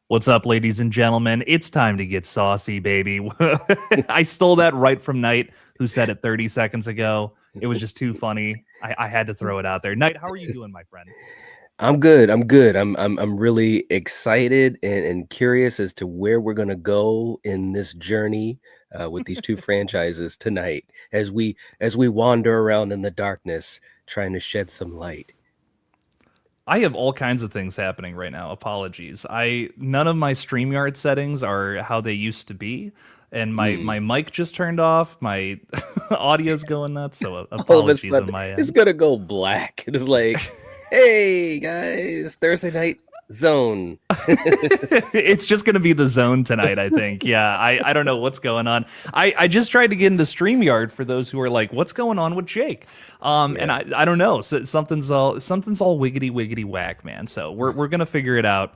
What's up, ladies and gentlemen? It's time to get saucy, baby. I stole that right from Knight, who said it 30 seconds ago. It was just too funny. I had to throw it out there. Knight, how are you doing, my friend? I'm good. I'm good. I'm really excited and curious as to where we're gonna go in this journey with these two franchises tonight as we wander around in the darkness trying to shed some light. I have all kinds of things happening right now. Apologies. I none of my StreamYard settings are how they used to be. And my Mm. mic just turned off. My audio's going nuts. So All of a apologies on sudden, my it's end. gonna go black. It's like, hey guys, Thursday night zone. It's just going to be the zone tonight, I think. Yeah, I don't know what's going on. I just tried to get into StreamYard for those who are like, what's going on with Jake? And Yeah. I don't know. So something's all wiggity wiggity whack, man. So we're gonna figure it out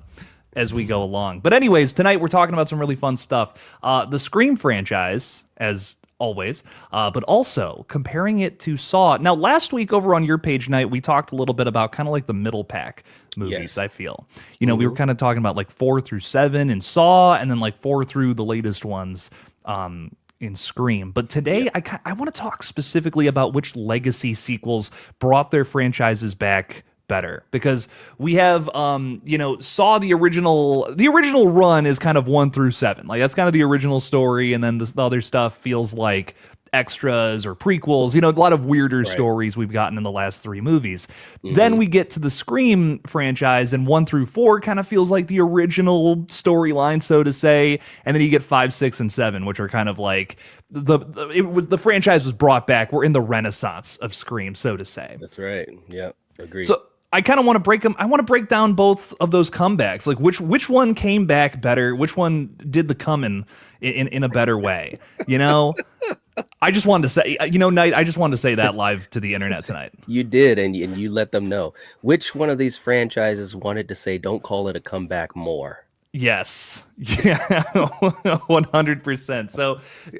as we go along. But anyways, tonight we're talking about some really fun stuff. The Scream franchise, as always, but also comparing it to Saw. Now, last week over on your page, Night, we talked a little bit about kind of like the middle pack movies. Yes. I feel, we were kind of talking about like 4 through 7 in Saw, and then like 4 through the latest ones. In Scream. But today, Yep. I want to talk specifically about which legacy sequels brought their franchises back better, because we have Saw, the original run is kind of 1 through 7, like that's kind of the original story, and then the other stuff feels like extras or prequels, a lot of weirder Right. stories we've gotten in the last 3 movies. Then Hmm. we get to the Scream franchise, and 1 through 4 kind of feels like the original storyline, so to say, and then you get 5, 6, and 7, which are kind of like the franchise was brought back. We're in the renaissance of Scream, so to say. That's right. Yep. Agreed. So I kind of want to break them. I want to break down both of those comebacks. Like which one came back better? Which one did the coming in a better way? I just wanted to say, Knight, I just wanted to say that live to the internet tonight. You did, and you let them know. Which one of these franchises wanted to say, "Don't call it a comeback more"? Yes. Yeah. 100%. So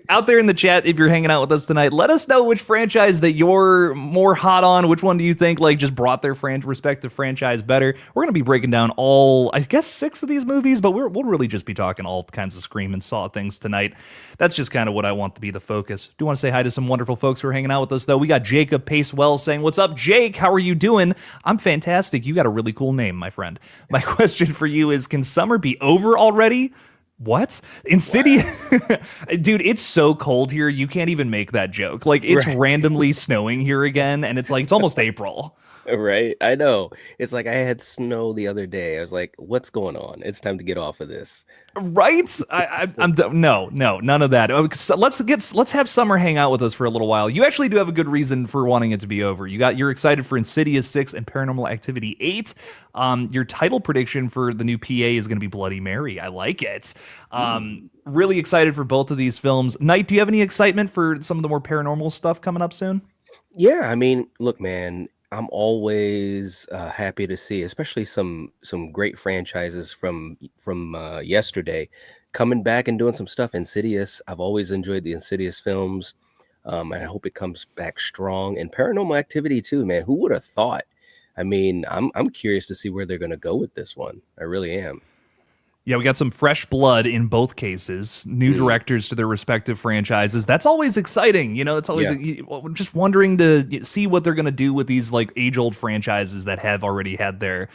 out there in the chat, if you're hanging out with us tonight, let us know which franchise that you're more hot on. Which one do you think like just brought their respective franchise better? We're going to be breaking down all, I guess, 6 of these movies, but we'll really just be talking all kinds of Scream and Saw things tonight. That's just kind of what I want to be the focus. Do want to say hi to some wonderful folks who are hanging out with us, though. We got Jacob Pacewell saying, "What's up, Jake? How are you doing?" I'm fantastic. You got a really cool name, my friend. My question for you is, can summer be over already? What? Insidious? Dude, it's so cold here. You can't even make that joke. Like, it's Right. randomly snowing here again, and it's like, it's almost April. Right. I know. It's like I had snow the other day. I was like, "What's going on? It's time to get off of this." Right? I'm no, none of that. So let's have Summer hang out with us for a little while. You actually do have a good reason for wanting it to be over. You're excited for Insidious 6 and Paranormal Activity 8. Your title prediction for the new PA is going to be Bloody Mary. I like it. Really excited for both of these films. Knight, do you have any excitement for some of the more paranormal stuff coming up soon? Yeah, I mean, look, man, I'm always happy to see, especially some great franchises from yesterday, coming back and doing some stuff. Insidious, I've always enjoyed the Insidious films. I hope it comes back strong. And Paranormal Activity too, man. Who would have thought? I mean, I'm curious to see where they're gonna go with this one. I really am. Yeah, we got some fresh blood in both cases, new Mm, directors to their respective franchises. That's always exciting. It's always yeah. just wondering to see what they're going to do with these like age-old franchises that have already had their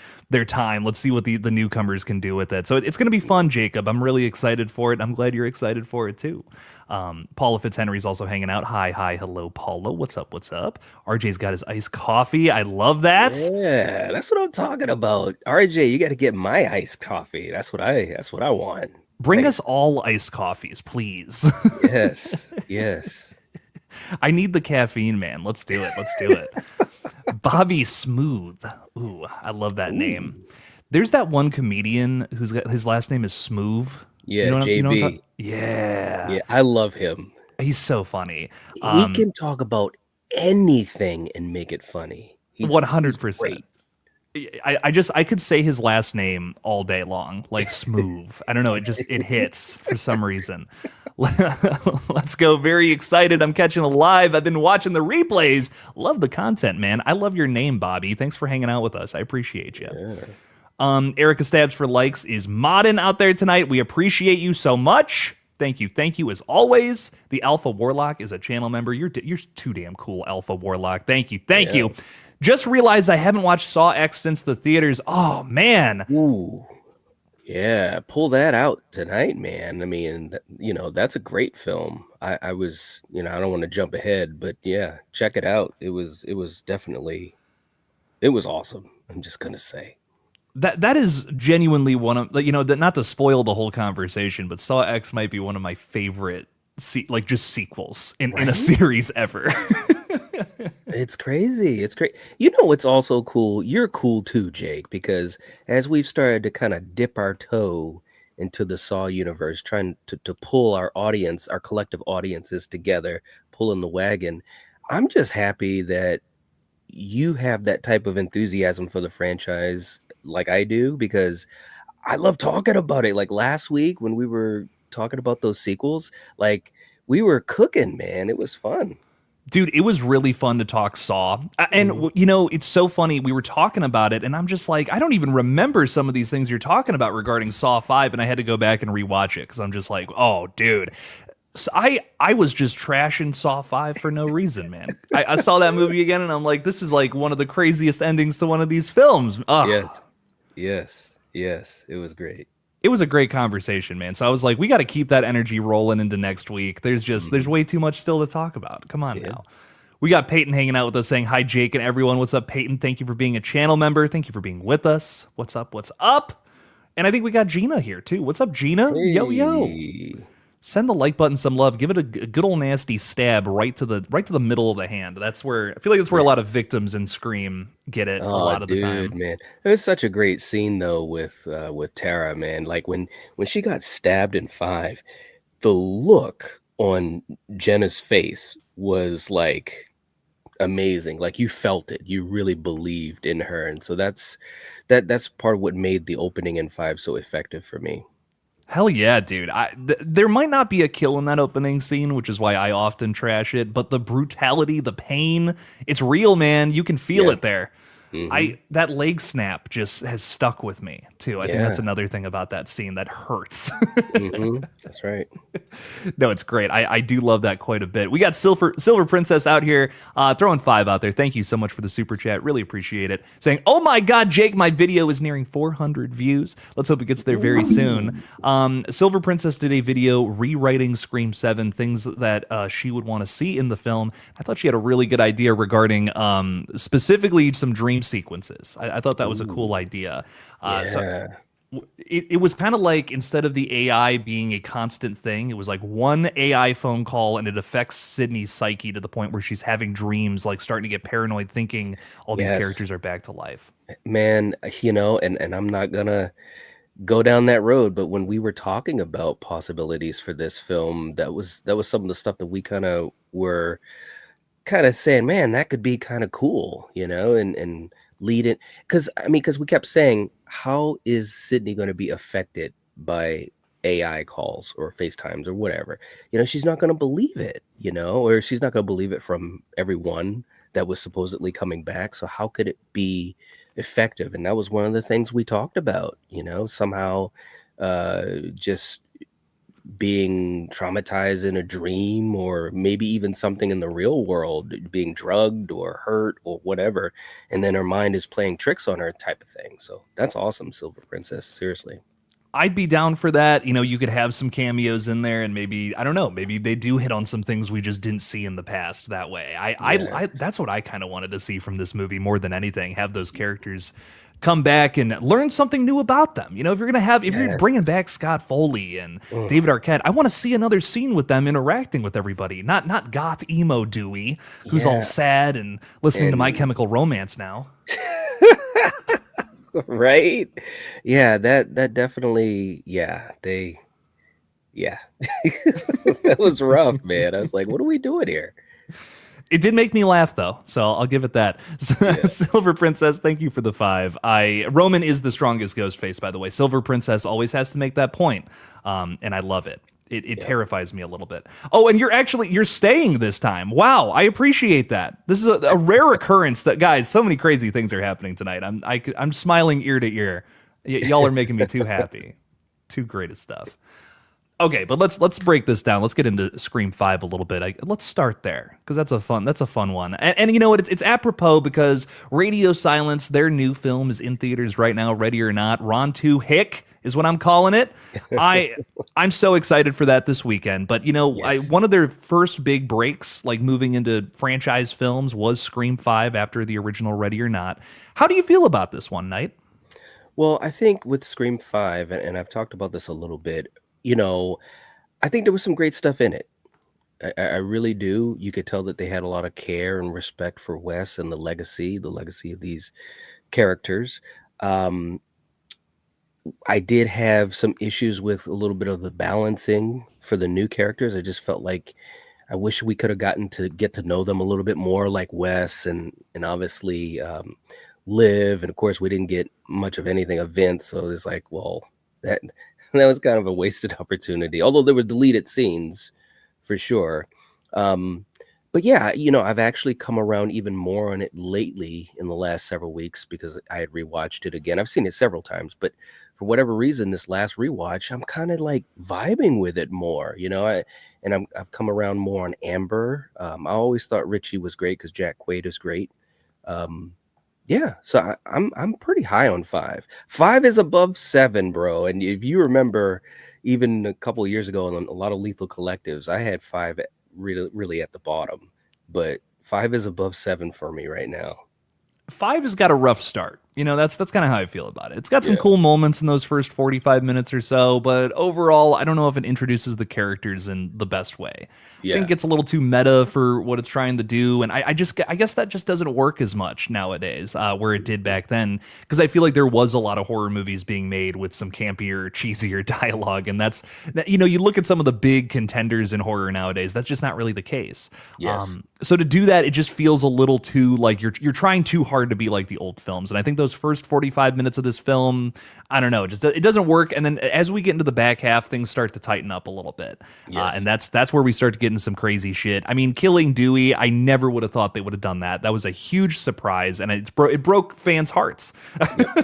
time. Let's see what the newcomers can do with it. So it's going to be fun, Jacob. I'm really excited for it. I'm glad you're excited for it too. Paula Fitzhenry's also hanging out. Hi, hello, Paula. What's up? What's up? RJ's got his iced coffee. I love that. Yeah, that's what I'm talking about. RJ, you got to get my iced coffee. That's what I want. Bring us Nice. all iced coffees, please. Yes. Yes. I need the caffeine, man. Let's do it. Let's do it. Bobby Smooth. Ooh, I love that Ooh. name. There's that one comedian who's got his last name is Smooth. Yeah, You know what I'm JB. talking? Yeah. Yeah, I love him. He's so funny. He can talk about anything and make it funny. He's 100%. great. I could say his last name all day long, like Smooth. I don't know, it hits for some reason. Let's go. Very excited. I'm catching a live. I've been watching the replays. Love the content, man. I love your name, Bobby. Thanks for hanging out with us. I appreciate you. Yeah. Erica Stabs for likes is modding out there tonight. We appreciate you so much. Thank you as always. The Alpha Warlock is a channel member. You're too damn cool, Alpha Warlock. Thank Yeah. you. Just realized I haven't watched Saw X since the theaters. Oh man. Ooh. Yeah, pull that out tonight, man. I mean, that's a great film. I was, I don't want to jump ahead, but yeah, check it out. It was definitely, it was awesome. I'm just gonna say. That is genuinely one of not to spoil the whole conversation, but Saw X might be one of my favorite just sequels in a Right? series ever. It's crazy. It's great. You know what's also cool? You're cool too, Jake, because as we've started to kind of dip our toe into the Saw universe, trying to pull our audience, our collective audiences together, pulling the wagon, I'm just happy that you have that type of enthusiasm for the franchise like I do, because I love talking about it. Like last week when we were talking about those sequels, like we were cooking, man. It was fun. Dude, it was really fun to talk Saw. And, Mhm. it's so funny. We were talking about it, and I'm just like, I don't even remember some of these things you're talking about regarding Saw 5, and I had to go back and rewatch it because I'm just like, oh, dude. So I was just trashing Saw 5 for no reason, man. I saw that movie again, and I'm like, this is like one of the craziest endings to one of these films. Ugh. Yes. Yes. It was great. It was a great conversation, man. So I was like, we got to keep that energy rolling into next week. There's Mhm. way too much still to talk about. Come on Yeah. now. We got Peyton hanging out with us saying, hi, Jake and everyone. What's up, Peyton? Thank you for being a channel member. Thank you for being with us. What's up? What's up? And I think we got Gina here too. What's up, Gina? Yo, yo. Hey. Send the like button some love. Give it a good old nasty stab right to the middle of the hand. That's where I feel like that's where a lot of victims in Scream get it a Oh, lot of the dude, time. man. It was such a great scene though with Tara, man. Like when she got stabbed in 5, the look on Jenna's face was like amazing. Like you felt it. You really believed in her. And so that's part of what made the opening in 5 so effective for me. Hell yeah, dude. There might not be a kill in that opening scene, which is why I often trash it, but the brutality, the pain, it's real, man. You can feel Yeah. it there. Hmm. That leg snap just has stuck with me too. I think Yeah. that's another thing about that scene that hurts. That's right. No, it's great. I do love that quite a bit. We got Silver Princess out here throwing 5 out there. Thank you so much for the super chat. Really appreciate it. Saying, oh my God, Jake, my video is nearing 400 views. Let's hope it gets there very soon. Silver Princess did a video rewriting Scream 7, things that she would want to see in the film. I thought she had a really good idea regarding specifically some dream sequences. I thought that was a cool idea. So Yeah. it was kind of like, instead of the AI being a constant thing, it was like one AI phone call and it affects Sydney's psyche to the point where she's having dreams, like starting to get paranoid, thinking all these Yes. characters are back to life. Man, and I'm not gonna go down that road, but when we were talking about possibilities for this film, that was some of the stuff that we kind of were kind of saying, man, that could be kind of cool, and lead it, because we kept saying, how is Sydney going to be affected by AI calls or FaceTimes or whatever? She's not going to believe it, or she's not going to believe it from everyone that was supposedly coming back. So how could it be effective? And that was one of the things we talked about, somehow just being traumatized in a dream, or maybe even something in the real world, being drugged or hurt or whatever, and then her mind is playing tricks on her, type of thing. So that's awesome, Silver Princess, seriously. I'd be down for that. You could have some cameos in there, and maybe, I don't know, maybe they do hit on some things we just didn't see in the past that way. I Yes. that's what I kind of wanted to see from this movie more than anything. Have those characters come back and learn something new about them. If you're Yes. bringing back Scott Foley and Mm. David Arquette, I want to see another scene with them interacting with everybody. Not goth emo Dewey, who's all Yeah. sad and listening to My And Chemical Romance now. right. Yeah, that definitely, yeah. That was rough, man. I was like, what are we doing here? It did make me laugh though, so I'll give it that. Yeah. Silver Princess, thank you for the 5. Roman is the strongest Ghostface, by the way. Silver Princess always has to make that point, and I love it. It Yeah. terrifies me a little bit. Oh, and you're staying this time. Wow, I appreciate that. This is a rare occurrence. That, guys, so many crazy things are happening tonight. I'm smiling ear to ear. Y'all are making me too happy. Too great of stuff. Okay, but let's break this down. Let's get into Scream 5 a little bit. Let's start there because that's a fun one. And you know what? It's apropos because Radio Silence, their new film, is in theaters right now. Ready or Not, Ron 2 Hick is what I'm calling it. I I'm so excited for that this weekend. But you know, Yes. one of their first big breaks, like moving into franchise films, was Scream 5 after the original Ready or Not. How do you feel about this one, Knight? Well, I think with Scream 5, and I've talked about this a little bit, you know, I think there was some great stuff in it. I really do. You could tell that they had a lot of care and respect for Wes and the legacy of these characters. Um, I did have some issues with a little bit of the balancing for the new characters. I just felt like I wish we could have gotten to get to know them a little bit more, like Wes and obviously Liv, and of course we didn't get much of anything of Vince. So it's like, well, that that was kind of a wasted opportunity. Although there were deleted scenes for sure. Um, but yeah, I've actually come around even more on it lately in the last several weeks because I had rewatched it again. I've seen it several times, but for whatever reason, this last rewatch, I'm kind of like vibing with it more. I've come around more on Amber. I always thought Richie was great because Jack Quaid is great. Um, yeah, so I'm pretty high on 5. 5 is above 7, bro. And if you remember, even a couple of years ago on a lot of Lethal Collectives, I had 5 really really at the bottom, but 5 is above 7 for me right now. 5 has got a rough start. You know, that's kind of how I feel about it. It's got some Yeah, cool moments in those first 45 minutes or so, but overall, I don't know if it introduces the characters in the best way. I think yeah, it gets a little too meta for what it's trying to do, and I guess that just doesn't work as much nowadays, where it did back then, because I feel like there was a lot of horror movies being made with some campier, cheesier dialogue, and you look at some of the big contenders in horror nowadays, that's just not really the case. yes, So to do that, it just feels a little too like you're trying too hard to be like the old films, and I think those first 45 minutes of this film, I don't know, it doesn't work. And then as we get into the back half, things start to tighten up a little bit, and yes. that's where we start to get into some crazy shit. I mean, killing Dewey, I never would have thought they would have done that. That was a huge surprise, and it broke fans' hearts. Yep,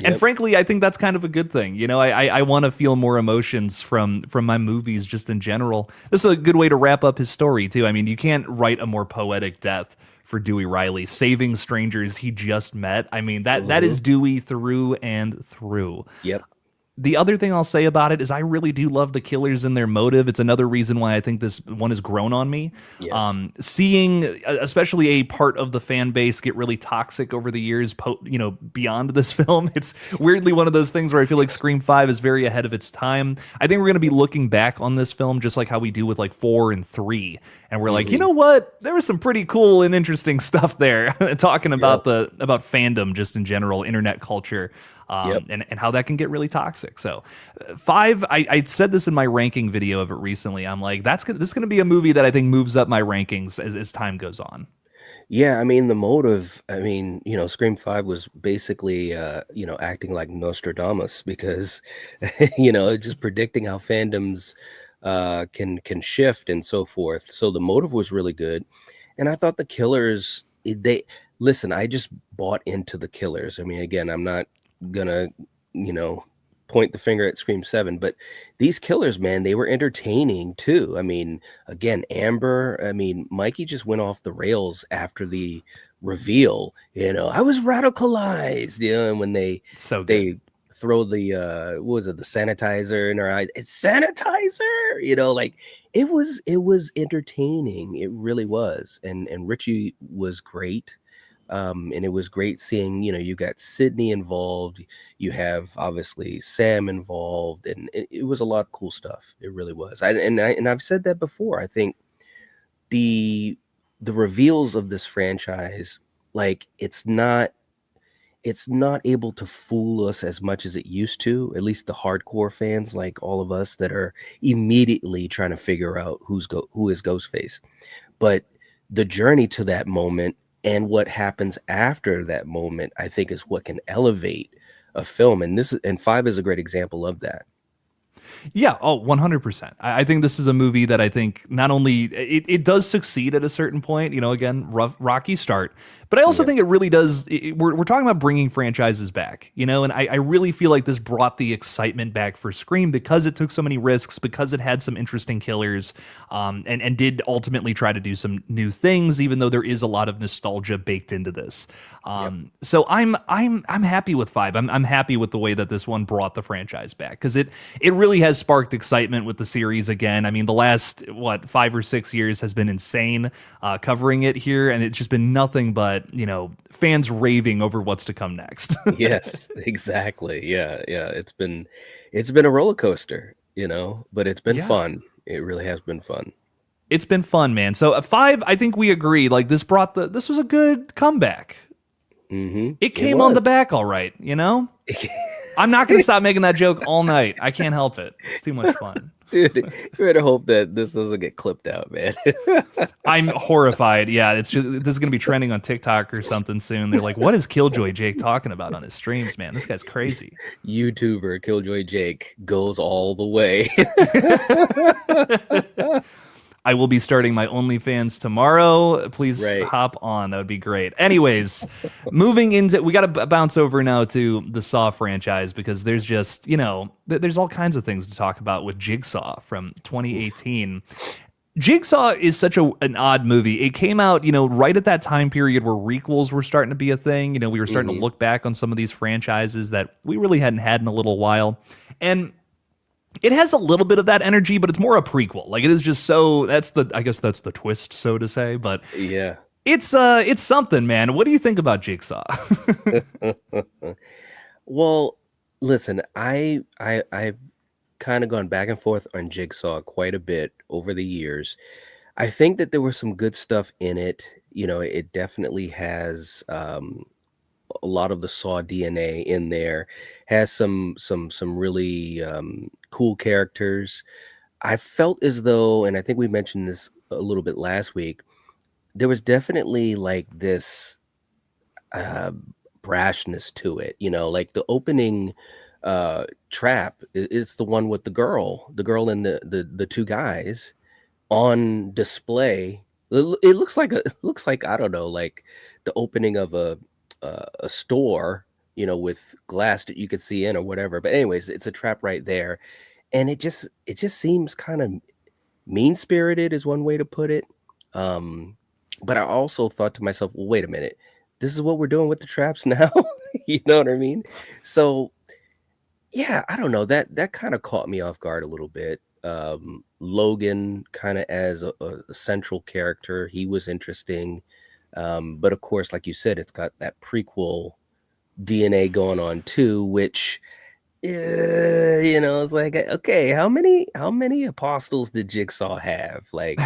And yep. frankly, I think that's kind of a good thing. You know, I want to feel more emotions from my movies just in general. This is a good way to wrap up his story too. I mean, you can't write a more poetic death for Dewey Riley, saving strangers he just met. I mean, that Hmm. is Dewey through and through. Yep. The other thing I'll say about it is I really do love the killers and their motive. It's another reason why I think this one has grown on me. Yes. Seeing especially a part of the fan base get really toxic over the years, beyond this film, it's weirdly one of those things where I feel like Scream 5 is very ahead of its time. I think we're going to be looking back on this film just like how we do with like 4 and 3. And we're like, you Hmm. know what? There was some pretty cool and interesting stuff there talking Yep. about fandom just in general, internet culture Yep. and how that can get really toxic. So, 5, I said this in my ranking video of it recently. I'm like, this is going to be a movie that I think moves up my rankings as time goes on. Yeah, I mean, the motive, I mean, Scream 5 was basically, acting like Nostradamus because, just predicting how fandoms can shift and so forth. So the motive was really good. And I thought the killers, they listen, I just bought into the killers. I mean, again, I'm not gonna, you know, point the finger at Scream 7, but these killers, man, they were entertaining too. I mean, again, Amber, I mean, Mikey just went off the rails after the reveal. I was radicalized, and when they It's so good. they throw the what was it, the sanitizer in her eyes. It's sanitizer, like it was entertaining. It really was. And Richie was great. And it was great seeing, you got Sydney involved, you have obviously Sam involved, and it was a lot of cool stuff. It really was. I've said that before. I think the the reveals of this franchise, like it's not able to fool us as much as it used to, at least the hardcore fans like all of us that are immediately trying to figure out who is Ghostface. But the journey to that moment and what happens after that moment, I think, is what can elevate a film. And 5 is a great example of that. Yeah, oh, 100%. I think this is a movie that I think not only it does succeed at a certain point, again, rocky start, But I also Yeah. think it really does. We're talking about bringing franchises back, and I really feel like this brought the excitement back for Scream because it took so many risks, because it had some interesting killers, and did ultimately try to do some new things, even though there is a lot of nostalgia baked into this. Yep. So I'm happy with 5. I'm happy with the way that this one brought the franchise back because it really has sparked excitement with the series again. I mean, the last 5 or 6 years has been insane covering it here, and it's just been nothing but fans raving over what's to come next. Yes, exactly. Yeah, yeah. It's been a roller coaster, but it's been Yeah. fun. It really has been fun. It's been fun, man. So a 5, I think we agree. Like this was a good comeback. It It came on was. the back all right. I'm not going to stop making that joke all night. I can't help it. It's too much fun. Dude, you better hope that this doesn't get clipped out, man. I'm horrified. Yeah, this is going to be trending on TikTok or something soon. They're like, "What is Killjoy Jake talking about on his streams, man? This guy's crazy." YouTuber Killjoy Jake goes all the way. I will be starting my OnlyFans tomorrow. Please Right. hop on. That would be great. Anyways, moving into, we got to bounce over now to the Saw franchise because there's just, there's all kinds of things to talk about with Jigsaw from 2018. Jigsaw is such an odd movie. It came out, right at that time period where requels were starting to be a thing. We were starting to look back on some of these franchises that we really hadn't had in a little while. And it has a little bit of that energy, but it's more a prequel. Like it is just I guess that's the twist, so to say, but Yeah. it's something, man. What do you think about Jigsaw? Well, listen, I've kind of gone back and forth on Jigsaw quite a bit over the years. I think that there was some good stuff in it. It definitely has a lot of the Saw DNA in there. Has some really cool characters. I felt as though, and I think we mentioned this a little bit last week, there was definitely like this uh, brashness to it. Like the opening trap is the one with the girl and the two guys on display. It looks like I don't know, like the opening of a store, with glass that you could see in or whatever. But anyways, it's a trap right there, and it just seems kind of mean spirited is one way to put it. Um, but I also thought to myself, well, wait a minute, this is what we're doing with the traps now. You know what I mean? So yeah, I don't know, that kind of caught me off guard a little bit. Logan kind of as a central character, he was interesting. But of course, like you said, it's got that prequel DNA going on too, which it's like, okay, how many apostles did Jigsaw have? Like,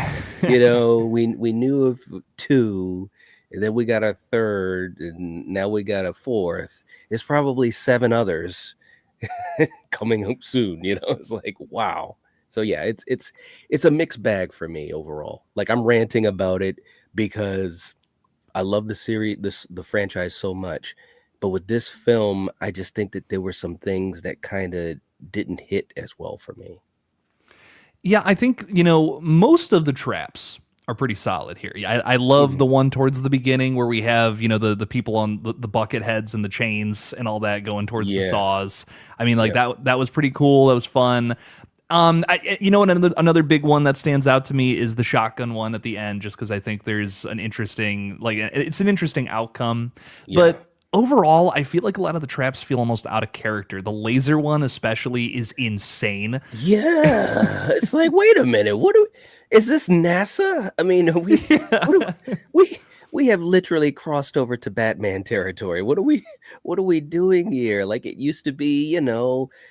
we knew of two, and then we got a third, and now we got a fourth. There's probably 7 others coming up soon. It's like, wow. So yeah, it's a mixed bag for me overall. Like I'm ranting about it because I love the series, the franchise so much. But with this film, I just think that there were some things that kind of didn't hit as well for me. Yeah, I think, most of the traps are pretty solid here. I love Mhm. the one towards the beginning where we have, the people on the bucket heads and the chains and all that going towards the Yeah. saws. I mean, like Yep. that was pretty cool. That was fun. Another big one that stands out to me is the shotgun one at the end, just because I think there's an interesting, it's an interesting outcome. Yeah. But overall, I feel like a lot of the traps feel almost out of character. The laser one, especially, is insane. Yeah. It's like, wait a minute. Is this NASA? I mean, what do, we have literally crossed over to Batman territory. What are we doing here? Like it used to be,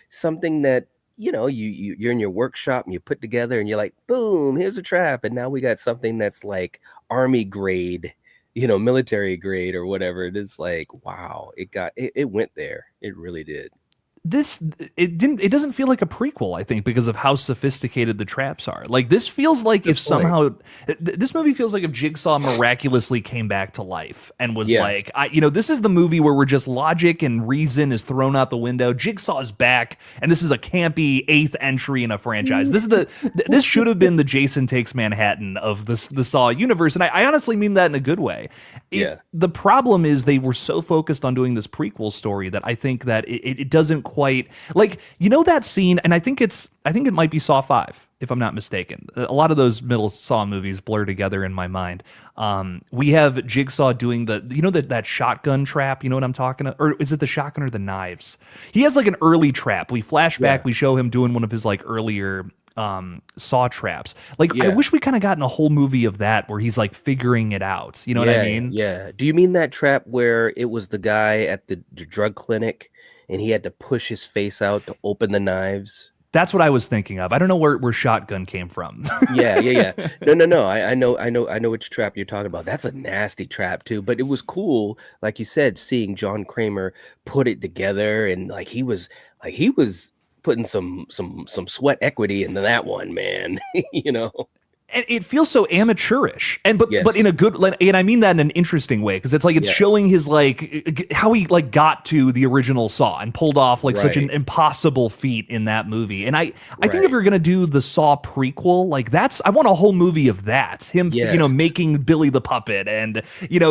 something that you're in your workshop and you put together and you're like, boom, here's a trap. And now we got something that's like army grade, military grade or whatever. It is like, wow, it went there. It really did. It doesn't feel like a prequel, I think, because of how sophisticated the traps are. Like this feels like Good if point. somehow this movie feels like if Jigsaw miraculously came back to life and was Yeah. like, this is the movie where we're just logic and reason is thrown out the window. Jigsaw is back, and this is a campy 8th entry in a franchise. This should have been the Jason Takes Manhattan of the Saw universe, and I honestly mean that in a good way. Yeah. The problem is they were so focused on doing this prequel story that I think that it doesn't quite like, that scene, and I think it might be Saw 5 if I'm not mistaken. A lot of those middle Saw movies blur together in my mind. We have Jigsaw doing that shotgun trap. You know what I'm talking about? Or is it the shotgun or the knives? He has like an early trap. We flash back. Yeah. We show him doing one of his like earlier saw traps. Like I Yeah. wish we kind of gotten a whole movie of that where he's like figuring it out. You know what I Yeah. mean? Yeah. Do you mean that trap where it was the guy at the drug clinic and he had to push his face out to open the knives? That's what I was thinking of. I don't know where shotgun came from. Yeah, yeah, yeah. No, no, no. I know which trap you're talking about. That's a nasty trap too. But it was cool, like you said, seeing John Kramer put it together, and like he was putting some sweat equity into that one, man. You know? And it feels so amateurish, and but in Yes. a good, and I mean that in an interesting way, because it's like it's Yes. showing his like how he like got to the original Saw and pulled off like such an Right. impossible feat in that movie. And I think if Right. you're gonna do the Saw prequel, like I want a whole movie of that, him Yes. making Billy the puppet, and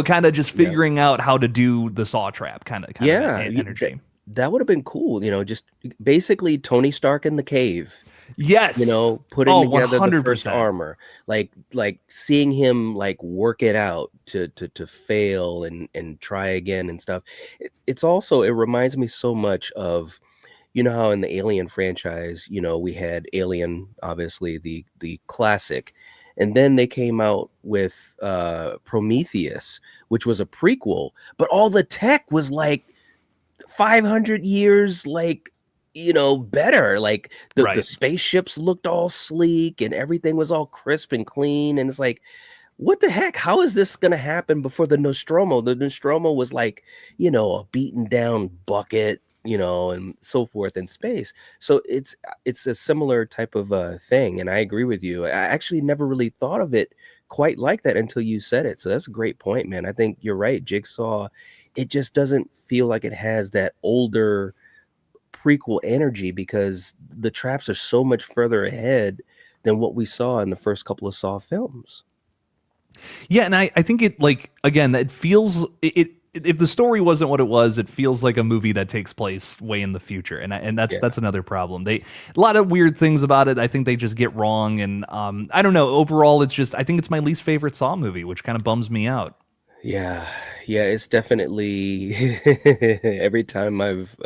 kind of just Yeah. figuring out how to do the Saw trap kind of Yeah. That energy. that would have been cool, just basically Tony Stark in the cave. Yes. Putting Oh, together the first 100%. armor, like seeing him like work it out to fail and try again and stuff. It reminds me so much of, how in the Alien franchise, we had Alien, obviously the classic, and then they came out with Prometheus, which was a prequel, but all the tech was like 500 years better. Like the Right. spaceships looked all sleek and everything was all crisp and clean, and it's like, what the heck, how is this going to happen before the Nostromo was like, a beaten down bucket, and so forth in space. So it's a similar type of thing, and I agree with you. I actually never really thought of it quite like that until you said it. So that's a great point, man. I think you're right. Jigsaw, it just doesn't feel like it has that older prequel energy because the traps are so much further ahead than what we saw in the first couple of Saw films. Yeah, and I think it like again, it feels if the story wasn't what it was, it feels like a movie that takes place way in the future, and Yeah. that's another problem. They a lot of weird things about it. I think they just get wrong, and I don't know. Overall, it's just I think it's my least favorite Saw movie, which kind of bums me out. Yeah. Yeah, it's definitely every time I've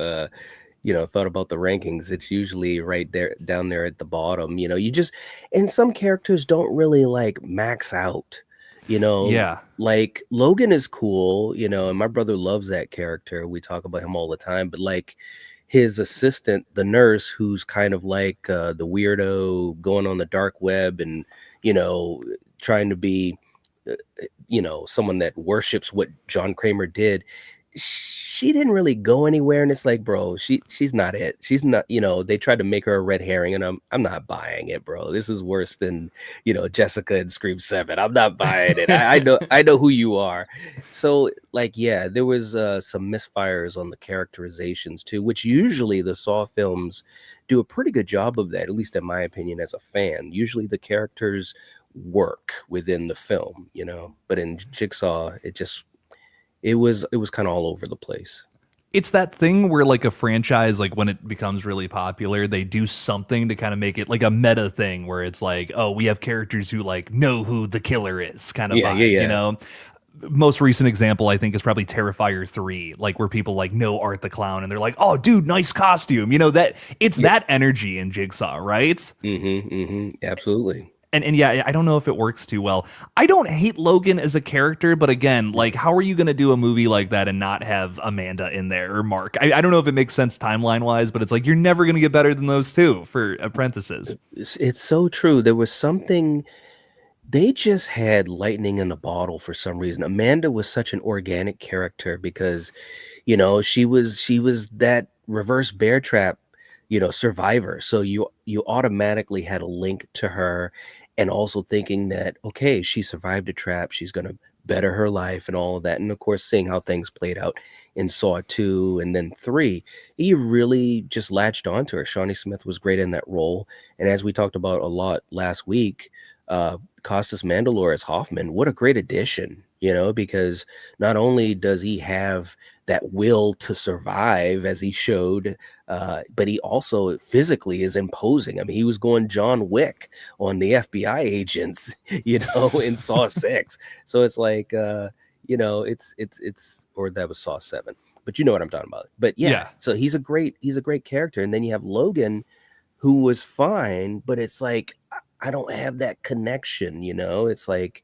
thought about the rankings, it's usually right there down there at the bottom. You just, and some characters don't really like max out. You know, Yeah, like Logan is cool, and my brother loves that character. We talk about him all the time, but like his assistant, the nurse, who's kind of like the weirdo going on the dark web and, you know, trying to be someone that worships what John Kramer did. She didn't really go anywhere, and it's like, bro, she's not it. She's not, they tried to make her a red herring, and I'm not buying it, bro. This is worse than, Jessica and Scream 7. I'm not buying it. I know who you are. So like, yeah, there was some misfires on the characterizations too, which usually the Saw films do a pretty good job of that, at least in my opinion as a fan. Usually the characters work within the film, but in Jigsaw, it was kind of all over the place. it's that thing where like a franchise, like when it becomes really popular, they do something to kind of make it like a meta thing where it's like, oh, we have characters who like know who the killer is kind of Yeah, yeah, vibe, yeah. most recent example I think is probably Terrifier 3, like where people like know Art the Clown and they're like, "Oh dude, nice costume." That it's Yeah. that energy in Jigsaw, right? Absolutely. And yeah, I don't know if it works too well. I don't hate Logan as a character, but again, like how are you going to do a movie like that and not have Amanda in there or Mark? I don't know if it makes sense timeline-wise, but it's like you're never going to get better than those two for apprentices. It's so true. There was something, they just had lightning in a bottle for some reason. Amanda was such an organic character because, she was that reverse bear trap, survivor. So you automatically had a link to her, and also thinking that, okay, she survived a trap, she's gonna better her life and all of that. And of course, seeing how things played out in Saw 2 and then 3, you really just latched onto her. Shawnee Smith was great in that role. And as we talked about a lot last week, Costas Mandalore as Hoffman, what a great addition. because not only does he have that will to survive as he showed, but he also physically is imposing. I mean, he was going John Wick on the FBI agents, in Saw 6. So it's like, or that was Saw 7, but you know what I'm talking about. But yeah, Yeah. so he's a great character. And then you have Logan, who was fine, but it's like, I don't have that connection, It's like,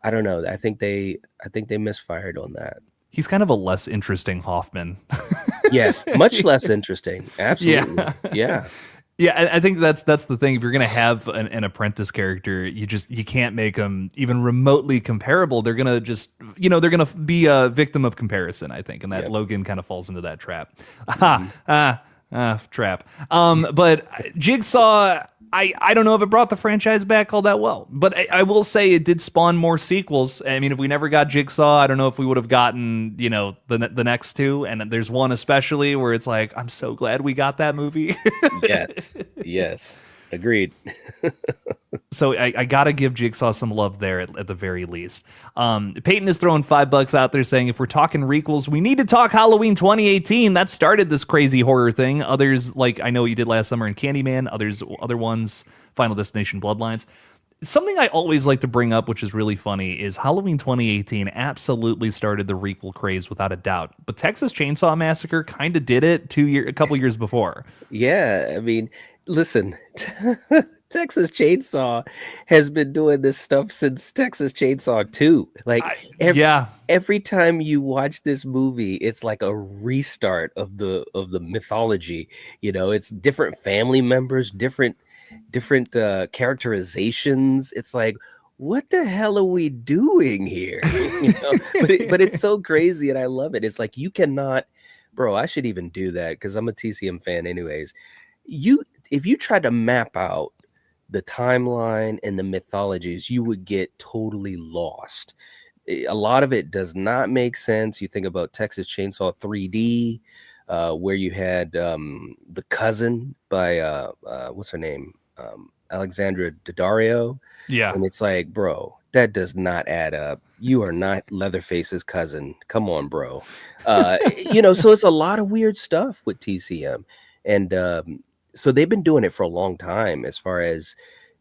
I don't know. I think they misfired on that. He's kind of a less interesting Hoffman. Yes, much less interesting. Absolutely. Yeah. Yeah. Yeah, I think that's the thing. If you're gonna have an apprentice character, you can't make them even remotely comparable. They're gonna just they're gonna be a victim of comparison. I think, and that Yep. Logan kind of falls into that trap. Mhm. Trap. But Jigsaw, I don't know if it brought the franchise back all that well, but I will say it did spawn more sequels. I mean, if we never got Jigsaw, I don't know if we would have gotten the next two. And there's one especially where it's like, I'm so glad we got that movie. Yes. Yes. Agreed. So I gotta give Jigsaw some love there at the very least. Peyton is throwing $5 out there saying, if we're talking requels, we need to talk Halloween 2018. That started this crazy horror thing. Others, like I know you did last summer in Candyman, other ones, Final Destination Bloodlines. Something I always like to bring up, which is really funny, is Halloween 2018 absolutely started the requel craze without a doubt. But Texas Chainsaw Massacre kind of did it a couple years before. Yeah. I mean, listen, Texas Chainsaw has been doing this stuff since Texas Chainsaw 2. Like Yeah. every time you watch this movie, it's like a restart of the mythology. It's different family members, different characterizations. It's like, what the hell are we doing here? But it's so crazy, and I love it. It's like, you cannot, bro. I should even do that because I'm a TCM fan, anyways. If you tried to map out the timeline and the mythologies, you would get totally lost. A lot of it does not make sense. You think about Texas Chainsaw 3D, where you had The Cousin by what's her name, Alexandra Daddario. Yeah. And it's like, bro, that does not add up. You are not Leatherface's cousin. Come on, bro. So it's a lot of weird stuff with TCM. And so they've been doing it for a long time, as far as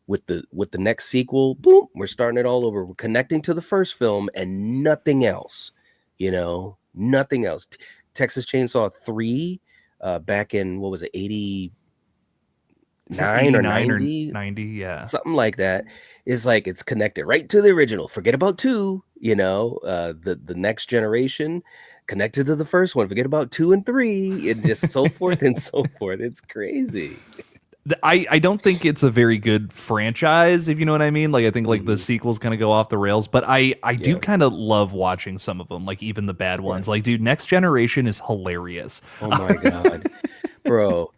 with the next sequel. Boom, we're starting it all over. We're connecting to the first film and nothing else. Nothing else. Texas Chainsaw 3, back in, what was it, 89 or 90? 90, yeah. Something like that. Is like, it's connected right to the original. Forget about 2, the next generation connected to the first one. Forget about 2 and 3, and just so forth and so forth. It's crazy. I don't think it's a very good franchise, if you know what I mean. Like, I think like the Mhm. sequels kind of go off the rails, but I do Yeah. kind of love watching some of them, like even the bad ones. Like, dude, Next Generation is hilarious. Oh my god, bro,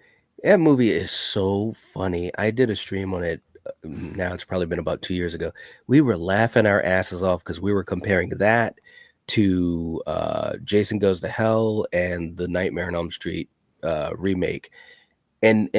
that movie is so funny. I did a stream on it. Now it's probably been about 2 years ago. We were laughing our asses off because we were comparing that to Jason Goes to Hell and the Nightmare on Elm Street remake. And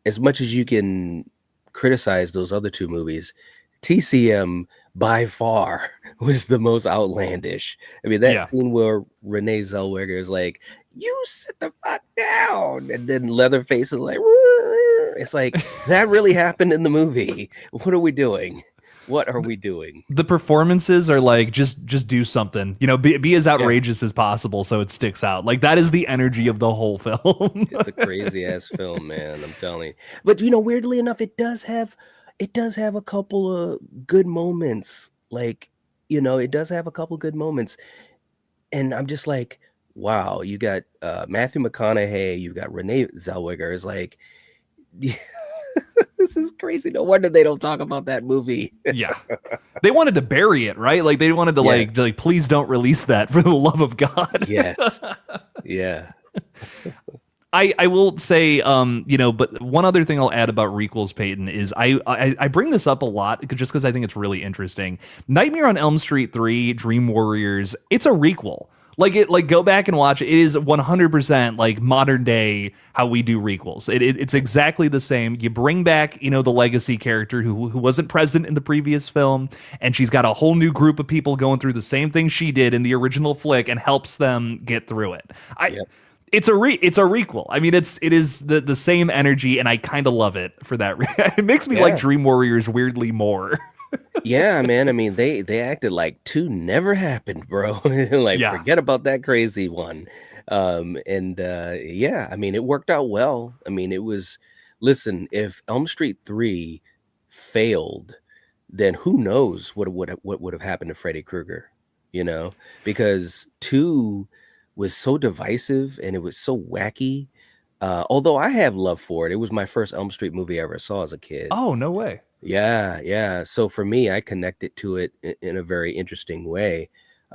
as much as you can criticize those other two movies, TCM by far was the most outlandish. I mean, that Yeah. scene where Renee Zellweger is like, "You sit the fuck down," and then Leatherface is like, "Rrrr." It's like, that really happened in the movie. What are we doing? What are we doing? The performances are like, just do something, be as outrageous as possible so it sticks out. Like, that is the energy of the whole film. It's a crazy ass film, man. I'm telling you. But weirdly enough, it does have a couple of good moments. Like, it does have a couple good moments. And I'm just like, wow, you got Matthew McConaughey, you've got Renee Zellweger. Is like, this is crazy. No wonder they don't talk about that movie. Yeah. They wanted to bury it, right? Like, they wanted to like please don't release that, for the love of God. Yes. Yeah. I will say, but one other thing I'll add about requels, Peyton, is I bring this up a lot just because I think it's really interesting. Nightmare on Elm Street 3, Dream Warriors, it's a requel. Like go back and watch it. It is 100% like modern day how we do requels. It's exactly the same. You bring back, the legacy character who wasn't present in the previous film, and she's got a whole new group of people going through the same thing she did in the original flick and helps them get through it. Yep. It's a requel. I mean, it is the same energy, and I kind of love it for that. It makes me like Yeah. Dream Warriors weirdly more. Yeah, man. I mean, they acted like two never happened, bro. Like, Yeah. forget about that crazy one. And yeah, I mean, it worked out well. I mean, it was, listen, if Elm Street 3 failed, then who knows what would have happened to Freddy Krueger, you know? Because 2 was so divisive and it was so wacky. Although I have love for it. It was my first Elm Street movie I ever saw as a kid. Oh, no way. Yeah, yeah. So for me, I connected to it in a very interesting way,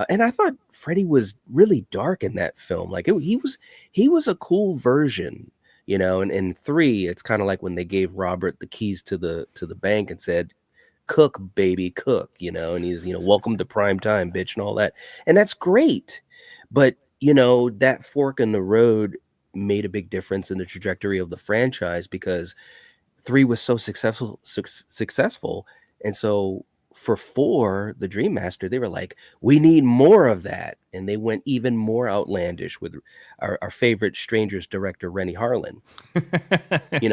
and I thought Freddie was really dark in that film. Like he was a cool version, And in 3, it's kind of like when they gave Robert the keys to the bank and said, "Cook, baby, cook," and he's welcome to prime time, bitch, and all that, and that's great. But that fork in the road made a big difference in the trajectory of the franchise because 3 was so successful, and so for 4, the Dream Master, they were like, we need more of that, and they went even more outlandish with our favorite Strangers director Rennie Harlan.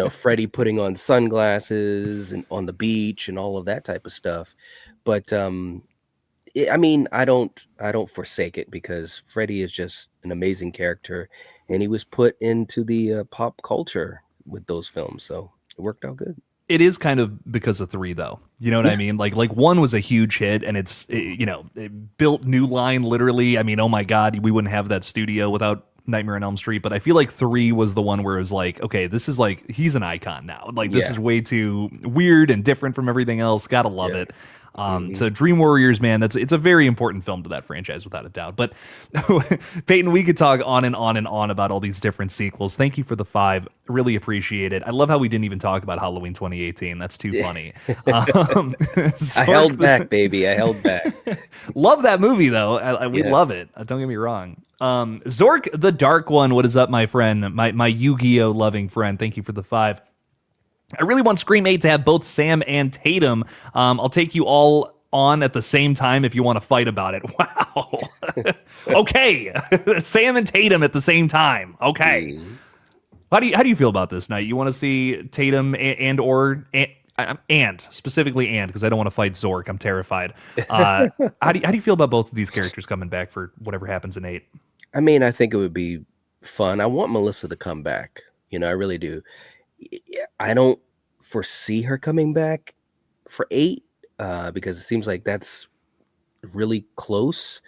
Freddie putting on sunglasses and on the beach and all of that type of stuff. But I mean, I don't forsake it because Freddie is just an amazing character, and he was put into the pop culture with those films, so it worked out good. It is kind of because of 3 though. You know what I Yeah. mean? Like 1 was a huge hit, and it built New Line literally. I mean, oh my God, we wouldn't have that studio without Nightmare on Elm Street. But I feel like 3 was the one where it was like, okay, this is like he's an icon now. Like this Yeah. is way too weird and different from everything else. Gotta love Yeah. it. Mhm. So Dream Warriors, man, it's a very important film to that franchise without a doubt. But Peyton, we could talk on and on and on about all these different sequels. Thank you for the 5. Really appreciate it. I love how we didn't even talk about Halloween 2018. That's too funny. I held back, baby. I held back. Love that movie though. We Yes. love it. Don't get me wrong. Zork the Dark One, what is up, my friend? My Yu-Gi-Oh loving friend. Thank you for the 5. I really want Scream 8 to have both Sam and Tatum. I'll take you all on at the same time if you want to fight about it. Wow. Okay. Sam and Tatum at the same time. Okay. Mhm. How do you feel about this, Knight? You want to see Tatum and specifically because I don't want to fight Zork. I'm terrified. How do you feel about both of these characters coming back for whatever happens in 8? I mean, I think it would be fun. I want Melissa to come back. I really do. I don't foresee her coming back for 8 because it seems like that's really close.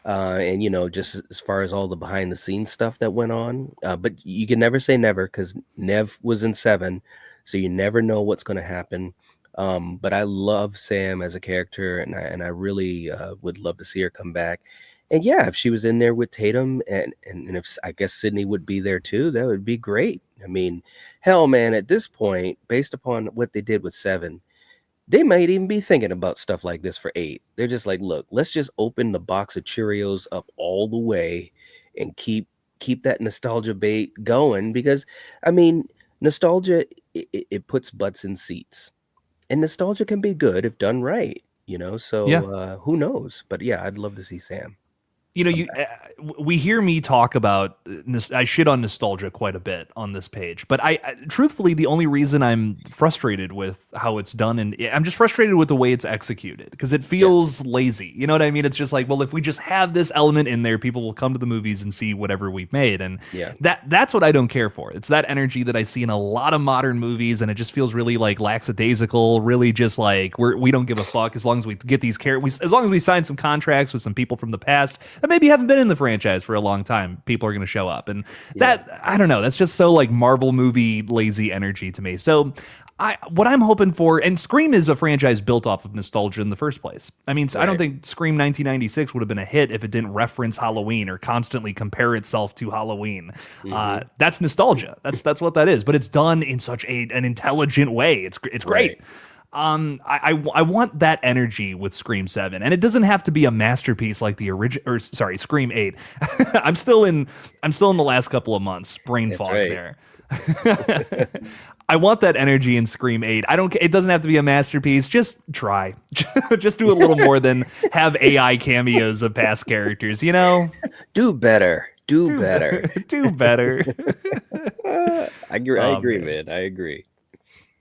And just as far as all the behind the scenes stuff that went on, but you can never say never because Nev was in 7, so you never know what's going to happen. But I love Sam as a character, and I really would love to see her come back. And yeah, if she was in there with Tatum, and if I guess Sydney would be there too, that would be great. I mean, hell, man, at this point, based upon what they did with 7, they might even be thinking about stuff like this for 8. They're just like, look, let's just open the box of Cheerios up all the way and keep that nostalgia bait going because, I mean, nostalgia it puts butts in seats, and nostalgia can be good if done right. Yeah. So who knows? But yeah, I'd love to see Sam come You back. we hear me talk about I shit on nostalgia quite a bit on this page, but truthfully the only reason I'm frustrated with how it's done, and I'm just frustrated with the way it's executed because it Yeah. feels lazy. You know what I mean? It's just like, well, if we just have this element in there, people will come to the movies and see whatever we've made, and Yeah. that's what I don't care for. It's that energy that I see in a lot of modern movies, and it just feels really like lackadaisical, really just like we don't give a fuck as long as we get these characters, as long as we sign some contracts with some people from the past that maybe haven't been in the franchise for a long time, people are going to show up. And that, I don't know, that's just so like Marvel movie lazy energy to me. So what I'm hoping for, and Scream is a franchise built off of nostalgia in the first place. I mean, I don't Right. think Scream 1996 would have been a hit if it didn't reference Halloween or constantly compare itself to Halloween. That's nostalgia. That's what that is. But it's done in such an intelligent way. It's great. Right. I want that energy with Scream 7, and it doesn't have to be a masterpiece like the original, or sorry, Scream 8. I'm still in the last couple of months, brain That's fog right. there. I want that energy in Scream 8. I don't. It doesn't have to be a masterpiece. Just try. Just do a little more than have AI cameos of past characters. You know, Do better. Do do better. do better. I Oh agree, man. man. I agree.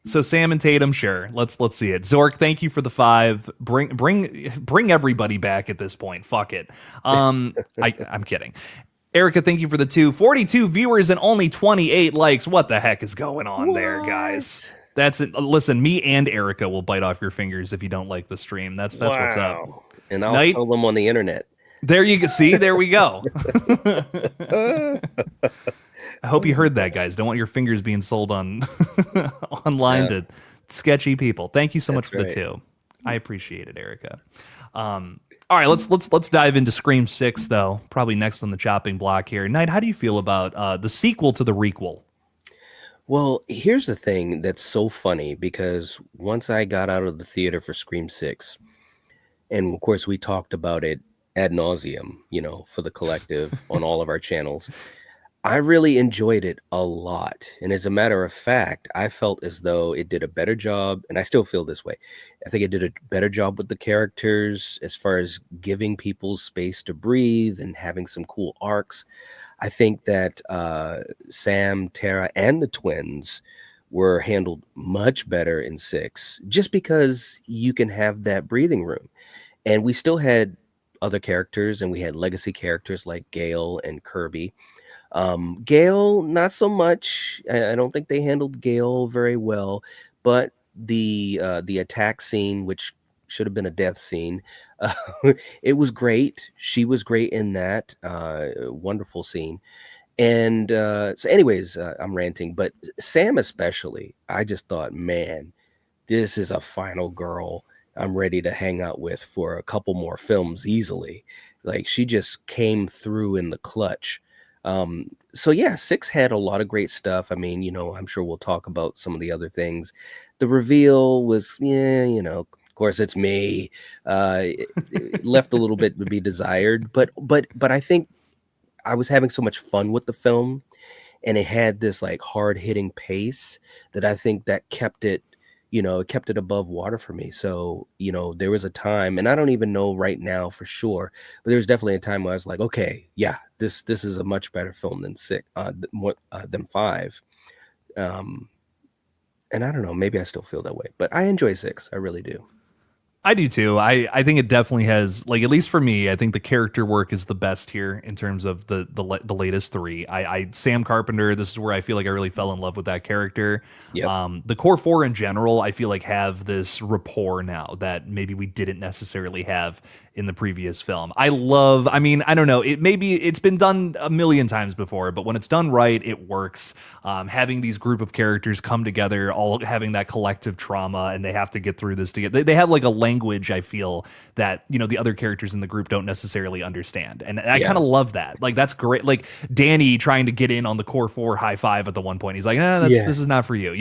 So Sam and Tatum, sure. Let's see it. Zork, thank you for the 5. Bring everybody back at this point. Fuck it. I'm kidding. Erica, thank you for the 2. 42 viewers and only 28 likes. What the heck is going on there, guys? What? That's it. Listen, me and Erica will bite off your fingers if you don't like the stream. That's what's up. Wow. And I'll Night. sell them on the internet. There you go. See, there we go. Uh, I hope you heard that, guys. Don't want your fingers being sold on online yeah, to sketchy people. Thank you so much that's for the right. 2. I appreciate it, Erica. All right, let's dive into Scream 6 though. Probably next on the chopping block here. Knight, how do you feel about the sequel to the requel? Well, here's the thing that's so funny because once I got out of the theater for Scream 6, and of course we talked about it ad nauseum, for the collective on all of our channels. I really enjoyed it a lot. And as a matter of fact, I felt as though it did a better job, and I still feel this way. I think it did a better job with the characters as far as giving people space to breathe and having some cool arcs. I think that Sam, Tara, and the twins were handled much better in 6, just because you can have that breathing room. And we still had other characters, and we had legacy characters like Gail and Kirby. Gail, not so much. I don't think they handled Gail very well, but the attack scene, which should have been a death scene, uh, it was great. She was great in that wonderful scene. And so, anyways, I'm ranting, but Sam especially, I just thought, man, this is a final girl I'm ready to hang out with for a couple more films easily. Like, she just came through in the clutch. So yeah, 6 had a lot of great stuff. I mean, I'm sure we'll talk about some of the other things. The reveal was, yeah, of course it's me. It left a little bit to be desired, but I think I was having so much fun with the film, and it had this like hard hitting pace that I think that kept it above water for me. So, there was a time, and I don't even know right now for sure, but there was definitely a time where I was like, okay, yeah, this is a much better film than 6, than 5. And I don't know, maybe I still feel that way, but I enjoy 6. I really do. I do too. I think it definitely has, like, at least for me, I think the character work is the best here in terms of the latest 3. I Sam Carpenter, this is where I feel like I really fell in love with that character. Yep. The core 4 in general, I feel like have this rapport now that maybe we didn't necessarily have in the previous film. I mean, I don't know. It's been done a million times before, but when it's done right, it works. Having these group of characters come together, all having that collective trauma, and they have to get through this together. They have like a language, I feel, that the other characters in the group don't necessarily understand, and I Yeah. kind of love that. Like, that's great. Like Danny trying to get in on the core 4 high five at the one point. He's like, Yeah. this is not for you.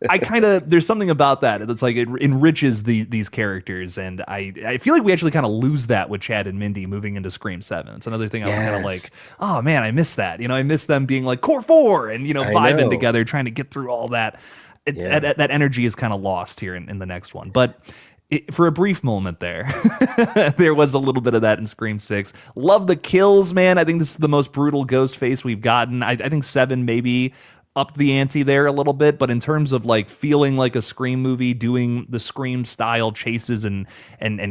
I kind of, there's something about that that's like, it enriches these characters, and I feel like we actually kind of lose that with Chad and Mindy moving into Scream 7. It's another thing I was kind of like, Yes. oh man, I miss that. I miss them being like core 4 and I vibing know. together, trying to get through all that. Yeah. That energy is kind of lost here in the next one, but for a brief moment there, there was a little bit of that in Scream 6. Love the kills, man. I think this is the most brutal Ghostface we've gotten. I think 7 maybe upped the ante there a little bit, but in terms of like feeling like a Scream movie, doing the Scream style chases and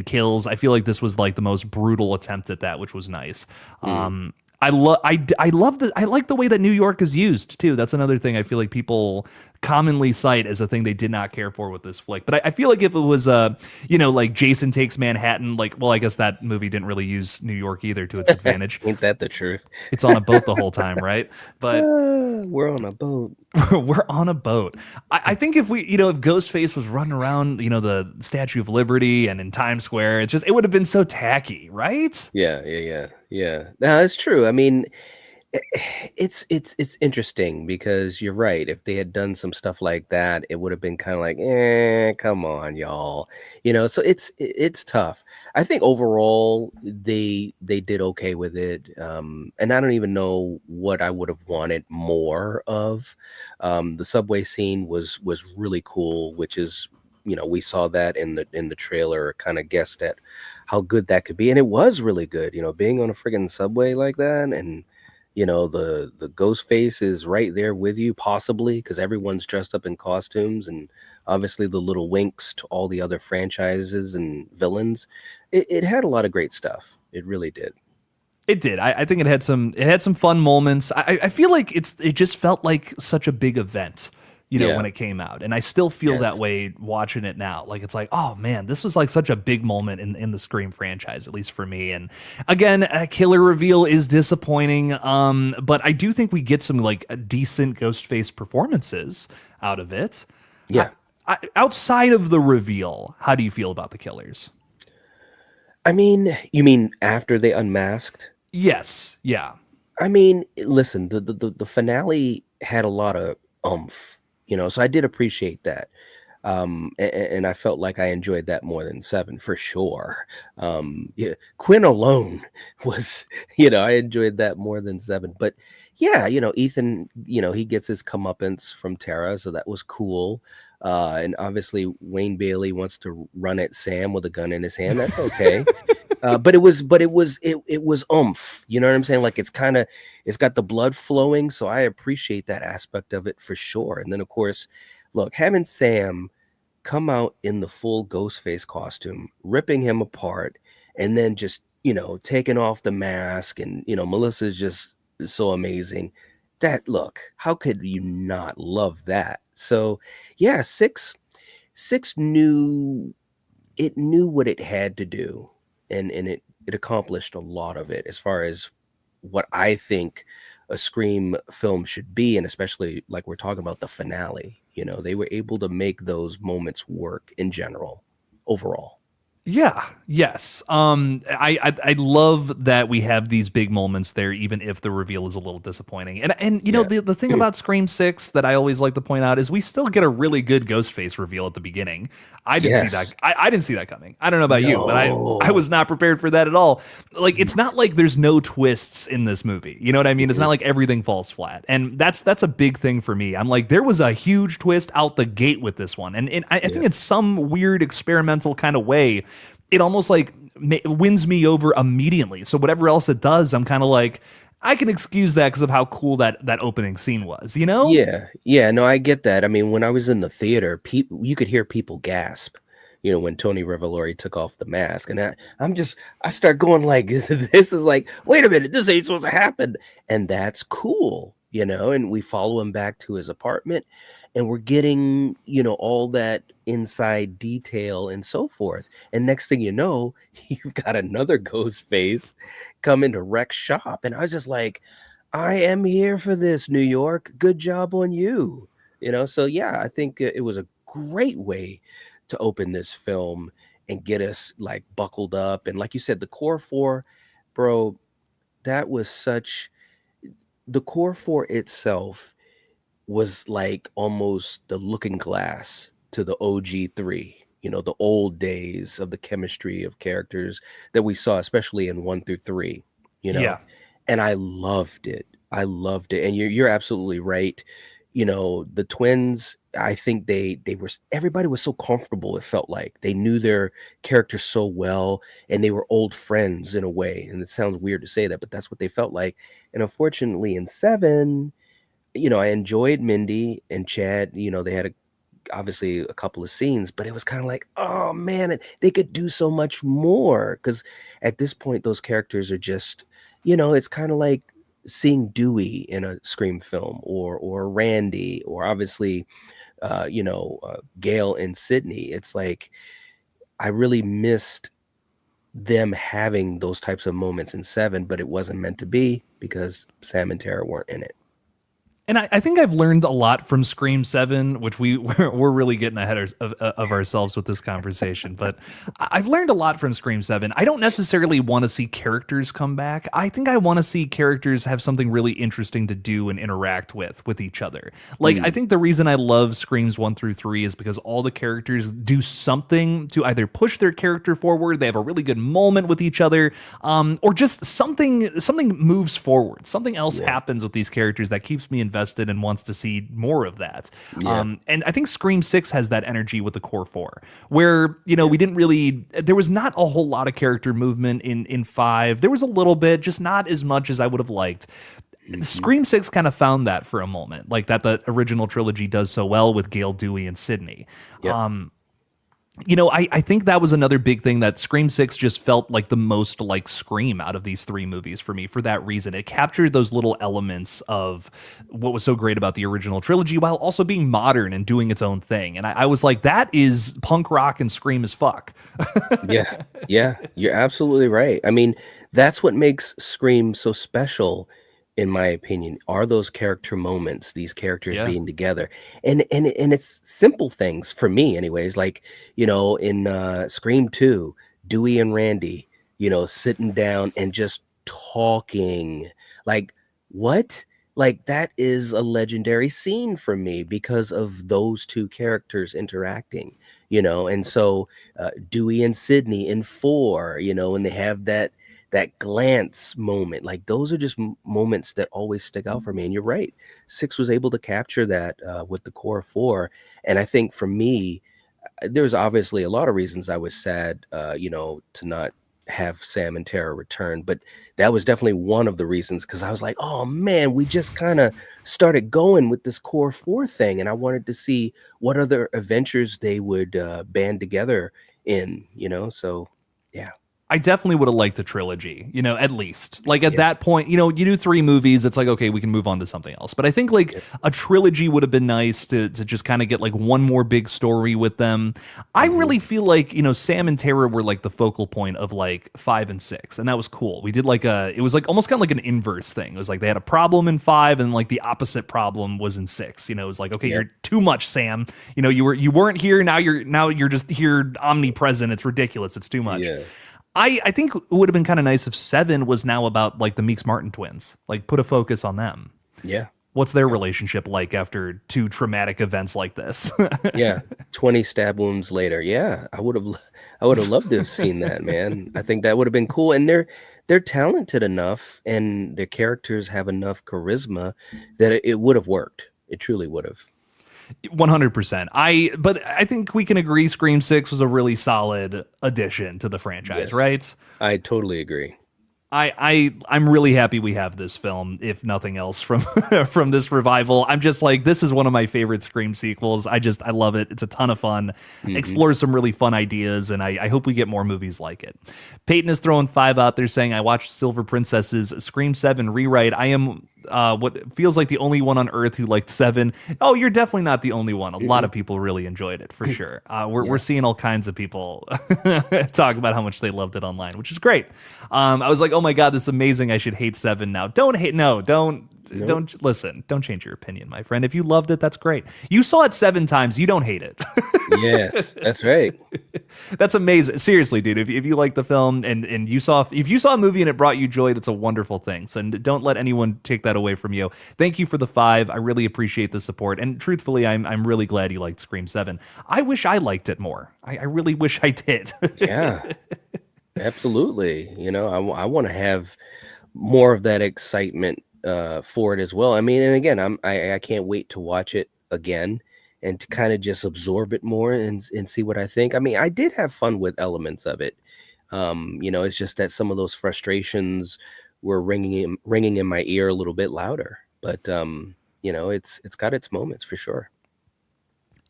kills, I feel like this was like the most brutal attempt at that, which was nice. Mm. I love the I like the way that New York is used too. That's another thing I feel like people commonly cite as a thing they did not care for with this flick. But I feel like if it was like Jason Takes Manhattan, like, well, I guess that movie didn't really use New York either to its advantage. Ain't that the truth? It's on a boat the whole time, right? But We're on a boat. we're on a boat. I think if if Ghostface was running around, the Statue of Liberty and in Times Square, it would have been so tacky, right? Yeah. No, it's true. I mean, It's interesting because you're right. If they had done some stuff like that, it would have been kind of like, eh, come on, y'all. So it's tough. I think overall they did okay with it. And I don't even know what I would have wanted more of. The subway scene was really cool, which is, we saw that in the trailer, kind of guessed at how good that could be, and it was really good. Being on a friggin' subway like that, and the ghost face is right there with you, possibly because everyone's dressed up in costumes, and obviously the little winks to all the other franchises and villains. It had a lot of great stuff. It really did. It did. I think it had some fun moments. I feel like it just felt like such a big event, when Yeah. it came out. And I still feel that Yes. way watching it now. Like it's like, oh man, this was like such a big moment in the Scream franchise, at least for me. And again, a killer reveal is disappointing. But I do think we get some like decent Ghostface performances out of it. I, Yeah. outside of the reveal, how do you feel about the killers? I mean, you mean after they unmasked? Yes. Yeah. I mean, listen, the finale had a lot of oomph, so I did appreciate that. And I felt like I enjoyed that more than 7 for sure. Yeah, Quinn alone was, I enjoyed that more than 7. But yeah, Ethan, he gets his comeuppance from Tara, so that was cool. And obviously Wayne Bailey wants to run at Sam with a gun in his hand. That's okay. But it was oomph. You know what I'm saying? Like it's got the blood flowing, so I appreciate that aspect of it for sure. And then of course, look, having Sam come out in the full Ghostface costume, ripping him apart, and then just taking off the mask, and Melissa's just so amazing. That look, how could you not love that? So yeah, six knew what it had to do, and it accomplished a lot of it as far as what I think a Scream film should be, and especially like we're talking about the finale. They were able to make those moments work in general, overall. Yeah. Yes. I love that we have these big moments there, even if the reveal is a little disappointing. And Yeah. the thing about Scream 6 that I always like to point out is we still get a really good Ghostface reveal at the beginning. I didn't see that. Yes. I didn't see that coming. I don't know about you, but I No. was not prepared for that at all. Like it's not like there's no twists in this movie. You know what I mean? It's not Mhm. like everything falls flat, and that's a big thing for me. I'm like there was a huge twist out the gate with this one, and I Yeah. think in some weird experimental kind of way it almost like wins me over immediately. So whatever else it does, I'm kind of like, I can excuse that because of how cool that opening scene was, you know? Yeah, yeah, no, I get that. I mean, when I was in the theater, people you could hear people gasp, when Tony Revolori took off the mask, and I start going like, this is like, wait a minute, this ain't supposed to happen, and that's cool, and we follow him back to his apartment, and we're getting, all that inside detail and so forth, and next thing you know, you've got another ghost face come into Rex shop, and I was just like, I am here for this, New York. Good job on you. So yeah, I think it was a great way to open this film and get us like buckled up. And like you said, the core four, bro, that was such the core four itself was like almost the looking glass to the OG3, the old days of the chemistry of characters that we saw, especially in 1 through 3, you know, Yeah. and I loved it. I loved it. And you're absolutely right. The twins, I think they were everybody was so comfortable, it felt like. They knew their characters so well, and they were old friends in a way. And it sounds weird to say that, but that's what they felt like. And unfortunately in 7, I enjoyed Mindy and Chad. They had obviously a couple of scenes, but it was kind of like, oh man, they could do so much more. Because at this point, those characters are just, it's kind of like seeing Dewey in a Scream film, or Randy, or obviously, Gail and Sydney. It's like I really missed them having those types of moments in 7, but it wasn't meant to be because Sam and Tara weren't in it. And I think I've learned a lot from Scream 7, which we're really getting ahead of ourselves with this conversation. But I've learned a lot from Scream 7. I don't necessarily want to see characters come back. I think I want to see characters have something really interesting to do and interact with each other. Like, I think the reason I love Screams 1 through 3 is because all the characters do something to either push their character forward, they have a really good moment with each other, or just something moves forward. Something else happens with these characters that keeps me invested and wants to see more of that. And I think Scream 6 has that energy with the core 4, where, we didn't really, there was not a whole lot of character movement in 5. There was a little bit, just not as much as I would have liked. Scream 6 kind of found that for a moment, like that the original trilogy does so well with Gail, Dewey, and Sidney. I think that was another big thing, that Scream 6 just felt like the most like Scream out of these 3 movies for me for that reason. It captured those little elements of what was so great about the original trilogy while also being modern and doing its own thing. And I was like, that is punk rock and Scream as fuck. Yeah, you're absolutely right. I mean, that's what makes Scream so special, in my opinion, are those character moments, these characters Yeah. being together. And it's simple things for me anyways, like, in Scream 2, Dewey and Randy, sitting down and just talking. Like, what? Like, that is a legendary scene for me because of those 2 characters interacting, and so Dewey and Sydney in 4, and they have that glance moment. Like, those are just moments that always stick out for me. And you're right, 6 was able to capture that with the core 4. And I think for me, there's obviously a lot of reasons I was sad, to not have Sam and Tara return, but that was definitely one of the reasons, because I was like, oh man, we just kind of started going with this core 4 thing, and I wanted to see what other adventures they would band together in, so yeah. I definitely would have liked a trilogy, at least. Like at Yeah. that point, you do 3 movies, it's like, okay, we can move on to something else. But I think like a trilogy would have been nice to just kind of get like one more big story with them. I really feel like, Sam and Tara were like the focal point of like 5 and 6, and that was cool. We did like it was like almost kind of like an inverse thing. It was like they had a problem in 5 and like the opposite problem was in 6. It was like, okay, you're too much, Sam. You weren't here, now you're just here omnipresent. It's ridiculous. It's too much. Yeah. I think it would have been kind of nice if 7 was now about like the Meeks Martin twins, like put a focus on them. Yeah. What's their relationship like after 2 traumatic events like this? Yeah. 20 stab wounds later. Yeah. I would have loved to have seen that, man. I think that would have been cool. And they're talented enough, and their characters have enough charisma that it would have worked. It truly would have. 100%. But I think we can agree Scream 6 was a really solid addition to the franchise, Yes. right? I totally agree. I'm really happy we have this film, if nothing else, from from this revival. I'm just like, this is one of my favorite Scream sequels. I love it. It's a ton of fun. Explores some really fun ideas, and I hope we get more movies like it. Peyton is throwing 5 out there saying, I watched Silver Princess's Scream 7 rewrite. I am what feels like the only one on Earth who liked 7. Oh, you're definitely not the only one. A lot of people really enjoyed it, for sure. We're seeing all kinds of people talk about how much they loved it online, which is great. I was like, oh my God, this is amazing. I should hate 7 now. Don't hate. No, don't listen. Don't change your opinion, my friend. If you loved it, that's great. You saw it 7 times. You don't hate it. Yes, that's right. That's amazing. Seriously, dude. If you like the film and if you saw a movie and it brought you joy, that's a wonderful thing. So don't let anyone take that away from you. Thank you for the 5. I really appreciate the support. And truthfully, I'm really glad you liked Scream 7. I wish I liked it more. I really wish I did. Yeah, absolutely. I want to have more of that excitement for it as well. I mean, and again, I can't wait to watch it again and to kind of just absorb it more and see what I think. I mean, I did have fun with elements of it. It's just that some of those frustrations were ringing in my ear a little bit louder. But it's got its moments for sure.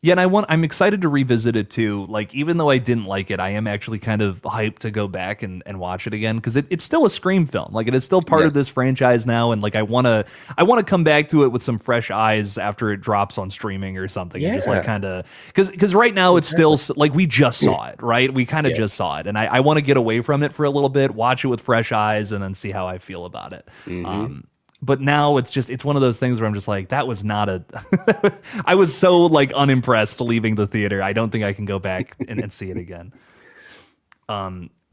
Yeah, and I'm excited to revisit it too. Like, even though I didn't like it, I am actually kind of hyped to go back and watch it again, because it's still a Scream film. Like, it is still part of this franchise now, and like I wanna come back to it with some fresh eyes after it drops on streaming or something. And just like kind of because right now it's still like we just saw it, right? We kind of just saw it, and I want to get away from it for a little bit, watch it with fresh eyes, and then see how I feel about it. But now it's one of those things where I'm just like, that was not a I was so like unimpressed leaving the theater. I don't think I can go back and see it again.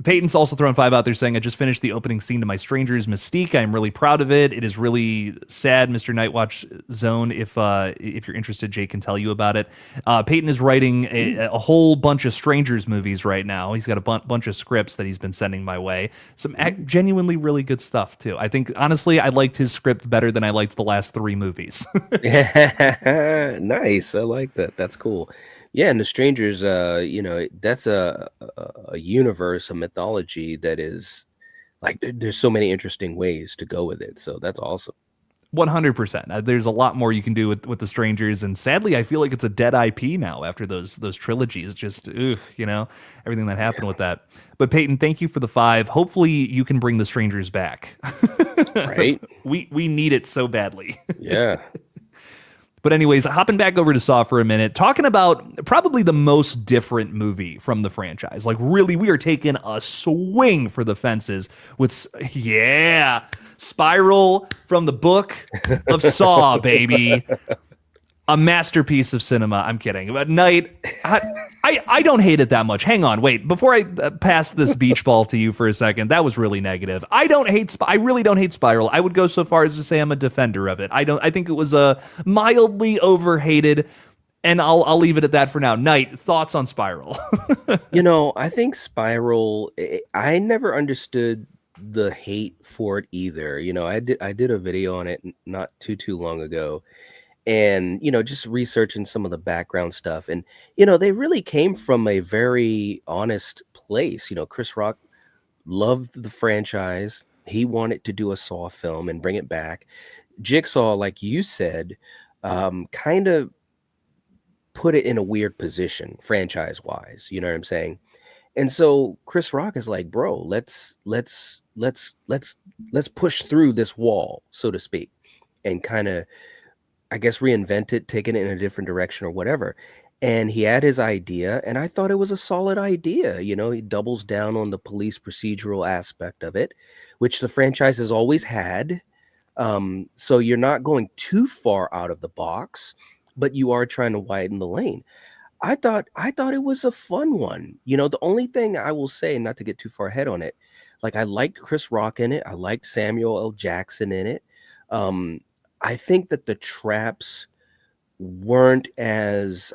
Peyton's also throwing 5 out there saying, I just finished the opening scene to My Stranger's Mystique. I'm really proud of it. It is really sad, Mr. Nightwatch Zone. If you're interested, Jake can tell you about it. Peyton is writing a whole bunch of Strangers movies right now. He's got a bunch of scripts that he's been sending my way. Some genuinely really good stuff, too. I think, honestly, I liked his script better than I liked the last 3 movies. Nice. I like that. That's cool. Yeah, and the strangers, that's a universe, a mythology that is like there's so many interesting ways to go with it. So that's awesome. 100%. There's a lot more you can do with the Strangers, and sadly, I feel like it's a dead IP now after those trilogies. Just everything that happened with that. But Peyton, thank you for the 5. Hopefully, you can bring the Strangers back. Right? We need it so badly. Yeah. But anyways, hopping back over to Saw for a minute, talking about probably the most different movie from the franchise. Like, really, we are taking a swing for the fences with, Spiral from the book of Saw, baby. A masterpiece of cinema. I'm kidding. But Night, I don't hate it that much. Hang on, wait. Before I pass this beach ball to you for a second, that was really negative. I really don't hate Spiral. I would go so far as to say I'm a defender of it. I think it was a mildly overhated, and I'll leave it at that for now. Night, thoughts on Spiral? I think Spiral, I never understood the hate for it either. I did a video on it not too long ago, and just researching some of the background stuff, and they really came from a very honest place. Chris Rock loved the franchise. He wanted to do a Saw film and bring it back. Jigsaw, like you said, kind of put it in a weird position franchise wise, you know what I'm saying? And so Chris Rock is like, bro, let's push through this wall, so to speak, and kind of, I guess, reinvent it, taking it in a different direction or whatever. And he had his idea, and I thought it was a solid idea. He doubles down on the police procedural aspect of it, which the franchise has always had. So you're not going too far out of the box, but you are trying to widen the lane. I thought it was a fun one. The only thing I will say, not to get too far ahead on it, like I liked Chris Rock in it. I liked Samuel L. Jackson in it. I think that the traps weren't as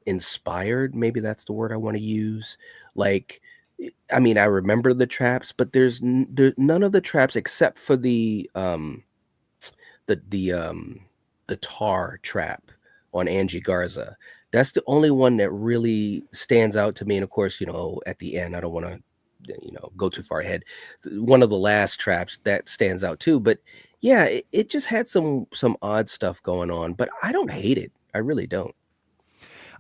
inspired. Maybe that's the word I want to use. Like, I mean, I remember the traps, but there's none of the traps except for the tar trap on Angie Garza. That's the only one that really stands out to me. And of course, at the end, I don't want to, go too far ahead. One of the last traps that stands out too. But yeah, it just had some odd stuff going on. But I don't hate it. I really don't.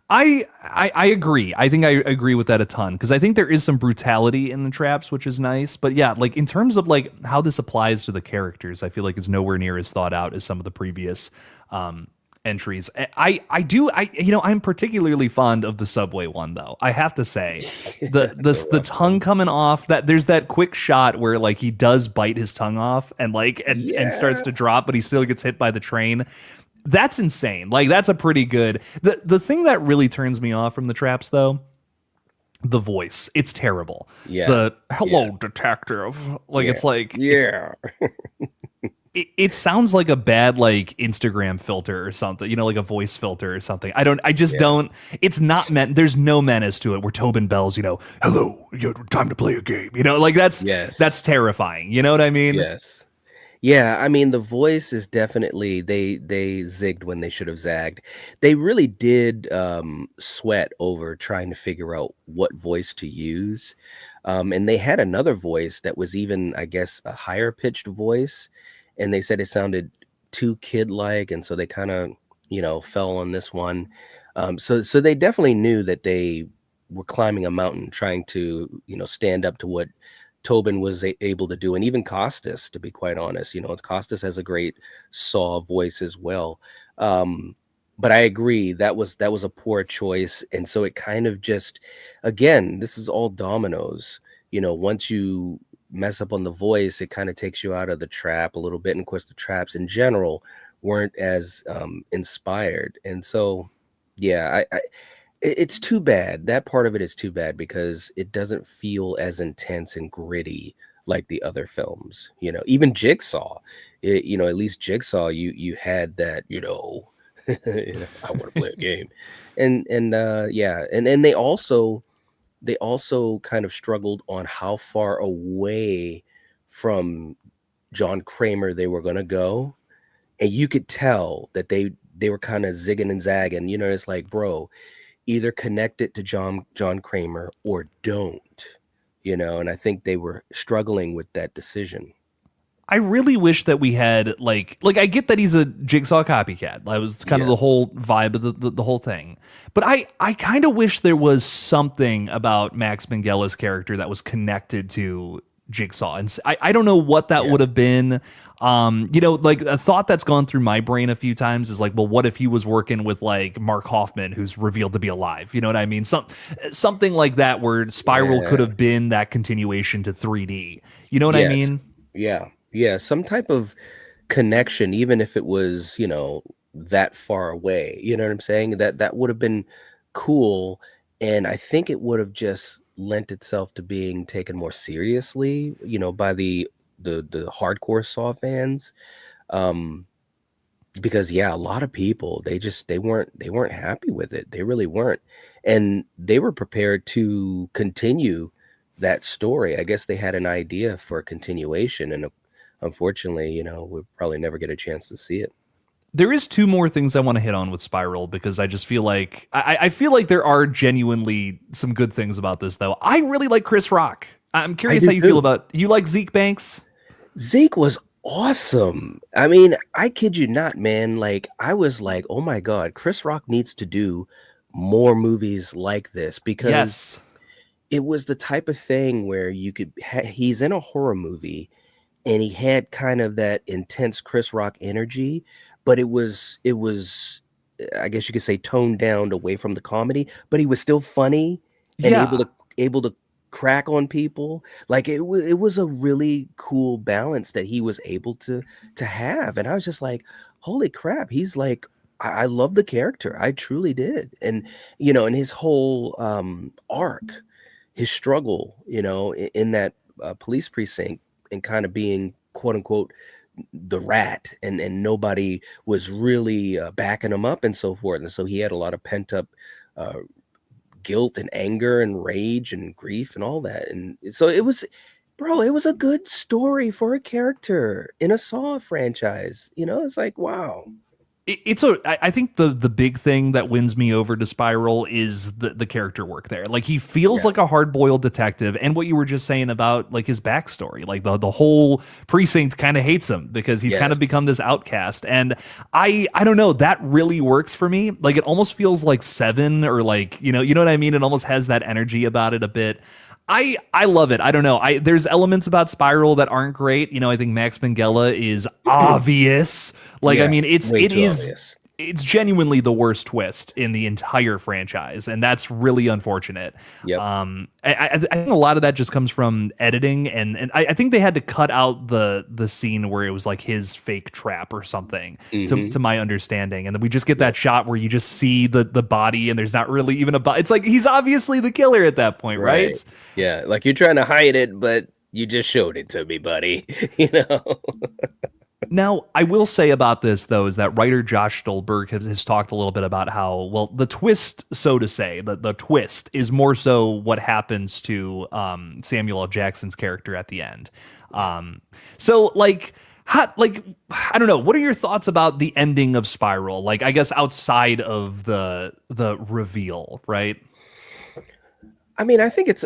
I agree. I think I agree with that a ton, because I think there is some brutality in the traps, which is nice. But yeah, like in terms of like how this applies to the characters, I feel like it's nowhere near as thought out as some of the previous entries. I'm particularly fond of the subway one, though. I have to say, the tongue coming off, that there's that quick shot where like he does bite his tongue off and and starts to drop, but he still gets hit by the train. That's insane. Like, that's a pretty good. The thing that really turns me off from the traps, though, the voice. It's terrible. Yeah. The hello, detective. Like, it's like, it sounds like a bad like Instagram filter or something, like a voice filter or something. I just don't. It's not meant. There's no menace to it. Where Tobin Bell's, hello, time to play a game. Like that's terrifying. You know what I mean? Yes. Yeah, I mean, the voice is definitely, they zigged when they should have zagged. They really did sweat over trying to figure out what voice to use. And they had another voice that was even, I guess, a higher pitched voice. And they said it sounded too kid-like. And so they kind of, fell on this one. So they definitely knew that they were climbing a mountain trying to, stand up to what Tobin was able to do, and even Costas, to be quite honest. Costas has a great Saw voice as well. But I agree, that was a poor choice, and so it kind of just, again, this is all dominoes. Once you mess up on the voice, it kind of takes you out of the trap a little bit. And of course, the traps in general weren't as inspired. And so, yeah, it's too bad. That part of it is too bad because it doesn't feel as intense and gritty like the other films. Even Jigsaw, at least Jigsaw, you had that, I want to play a game, and yeah, and they also kind of struggled on how far away from John Kramer they were going to go, and you could tell that they were kind of zigging and zagging. It's like, bro, either connect it to John Kramer or don't. And I think they were struggling with that decision. I really wish that we had like I get that he's a Jigsaw copycat. That was kind of Yeah. the whole vibe of the whole thing. But I kind of wish there was something about Max Minghella character that was connected to Jigsaw. And I don't know what that Yeah. would have been. Like a thought that's gone through my brain a few times is like, well, what if he was working with like Mark Hoffman, who's revealed to be alive? You know what I mean? Something like that where Spiral could Yeah. have been that continuation to 3D. You know what I Yes. mean? Yeah. Yeah. Some type of connection, even if it was, that far away. You know what I'm saying? That would have been cool. And I think it would have just lent itself to being taken more seriously, by the hardcore Saw fans. Um, because yeah, a lot of people, they weren't happy with it. They really weren't. And they were prepared to continue that story. I guess they had an idea for a continuation, and unfortunately, we'll probably never get a chance to see it. There is two more things I want to hit on with Spiral because I just feel like I feel like there are genuinely some good things about this though. I really like Chris Rock. I'm I curious do how you feel too. about you like Zeke Banks? Zeke was awesome. I mean, I kid you not, man. Like, I was like, oh my God, Chris Rock needs to do more movies like this because Yes. it was the type of thing where he's in a horror movie and he had kind of that intense Chris Rock energy, but it was I guess you could say toned down away from the comedy, but he was still funny and able Yeah. to able to crack on people. Like it was a really cool balance that he was able to have, and I was just like, holy crap, he's like. I love the character. I truly did. And his whole arc, his struggle, in that police precinct and kind of being quote unquote the rat, and nobody was really backing him up and so forth, and so he had a lot of pent up uh, guilt and anger and rage and grief and all that, and so it was, bro, it was a good story for a character in a Saw franchise. It's like, wow. It's I think the big thing that wins me over to Spiral is the character work there. Like he feels Yeah. like a hard-boiled detective, and what you were just saying about like his backstory, like the whole precinct kind of hates him because he's kind Yes. of become this outcast. And I don't know, that really works for me. Like it almost feels like Seven, or like, you know what I mean? It almost has that energy about it a bit. I love it. I don't know. There's elements about Spiral that aren't great. I think Max Minghella is obvious. Like I Yeah, mean, way too obvious. it's genuinely the worst twist in the entire franchise, and that's really unfortunate. Yep. I think a lot of that just comes from editing, and I think they had to cut out the scene where it was like his fake trap or something, to Hmm. my understanding, and then we just get Yep. that shot where you just see the body, and there's not really even a body. It's like he's obviously the killer at that point, Right. right? Yeah, like you're trying to hide it, but you just showed it to me, buddy. you know Now, I will say about this, though, is that writer Josh Stolberg has talked a little bit about how, well, the twist, so to say, the twist is more so what happens to Samuel L. Jackson's character at the end. So, like, I don't know. What are your thoughts about the ending of Spiral? Like, I guess outside of the reveal, right? I mean, I think it's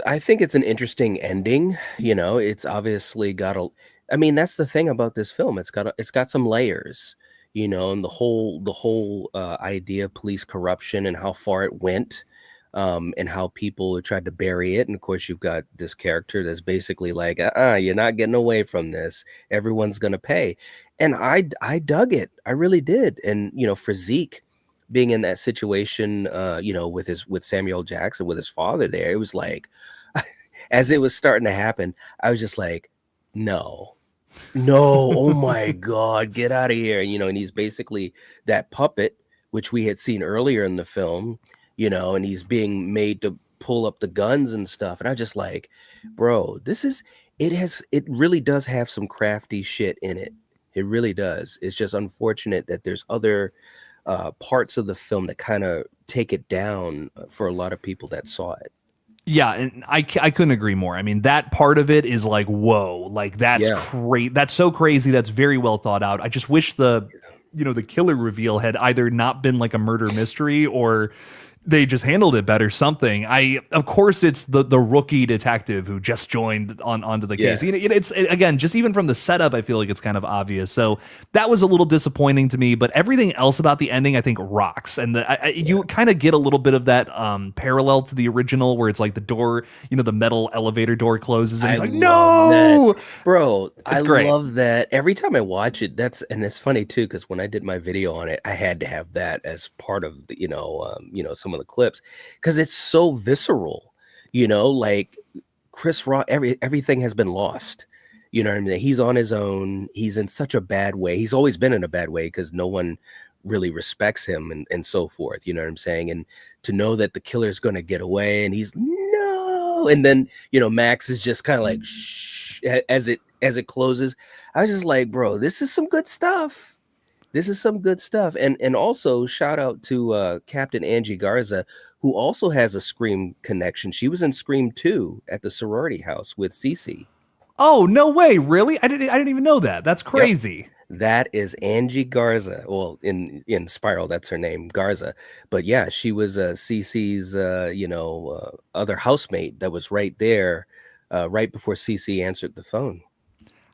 an interesting ending. It's obviously got a. I mean, that's the thing about this film. It's got some layers. And the whole idea of police corruption and how far it went, and how people tried to bury it. And of course, you've got this character that's basically like, you're not getting away from this. Everyone's gonna pay. And I dug it. I really did. And for Zeke being in that situation, with Samuel Jackson, with his father there, it was like, as it was starting to happen, I was just like, No. No, oh my God, get out of here. And he's basically that puppet, which we had seen earlier in the film, and he's being made to pull up the guns and stuff. And I just like, bro, it really does have some crafty shit in it. It really does. It's just unfortunate that there's other parts of the film that kind of take it down for a lot of people that saw it. Yeah, and I couldn't agree more. I mean, that part of it is like, whoa, like that's Yeah. great. That's so crazy. That's very well thought out. I just wish the killer reveal had either not been like a murder mystery or they just handled it better. Something. Of course, it's the rookie detective who just joined onto the Yeah. case. It's again, just even from the setup, I feel like it's kind of obvious. So that was a little disappointing to me. But everything else about the ending, I think, rocks. And you kind of get a little bit of that parallel to the original, where it's like the door, the metal elevator door closes, and I he's like, love that. "No!" Bro, I It's great. love that. Every time I watch it, and it's funny too, because when I did my video on it, I had to have that as part of the, some of the clips, because it's so visceral, like Chris Rock, everything has been lost. You know what I mean? He's on his own. He's in such a bad way. He's always been in a bad way because no one really respects him and so forth. You know what I'm saying? And to know that the killer's going to get away and he's no, and then, Max is just kind of like, shh, as it closes. I was just like, bro, this is some good stuff. This is some good stuff. And also shout out to Captain Angie Garza, who also has a Scream connection. She was in Scream 2 at the sorority house with Cece. Oh no way! Really? I didn't even know that. That's Yep. crazy. That is Angie Garza. Well, in Spiral, that's her name, Garza. But yeah, she was Cece's other housemate that was right there, right before Cece answered the phone.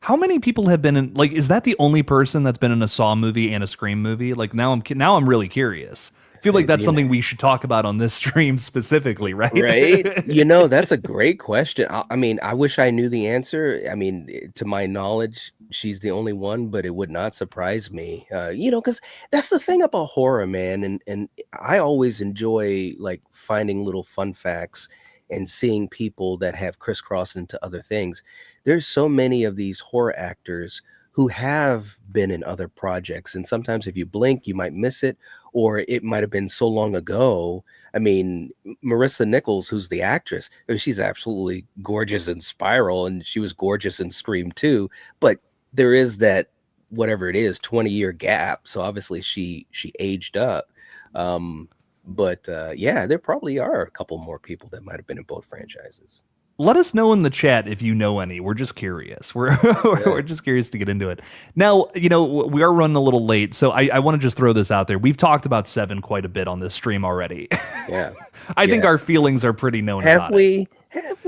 How many people have been in? Like, is that the only person that's been in a Saw movie and a Scream movie? Like, now I'm really curious. I feel like that's something we should talk about on this stream specifically, right? Right? That's a great question. I mean, I wish I knew the answer. I mean, to my knowledge, she's the only one, but it would not surprise me. Because that's the thing about horror, man. And I always enjoy like finding little fun facts and seeing people that have crisscrossed into other things. There's so many of these horror actors who have been in other projects, and sometimes if you blink, you might miss it, or it might have been so long ago. I mean, Marissa Nichols, who's the actress, I mean, she's absolutely gorgeous in Spiral, and she was gorgeous in Scream too. But there is that, whatever it is, 20-year gap. So obviously she aged up. But yeah, there probably are a couple more people that might have been in both franchises. Let us know in the chat if you know any. We're just curious. We're Yeah. we're just curious to get into it. Now, we are running a little late, so I want to just throw this out there. We've talked about Seven quite a bit on this stream already. Yeah. I think Yeah. our feelings are pretty known Have about it. we? Have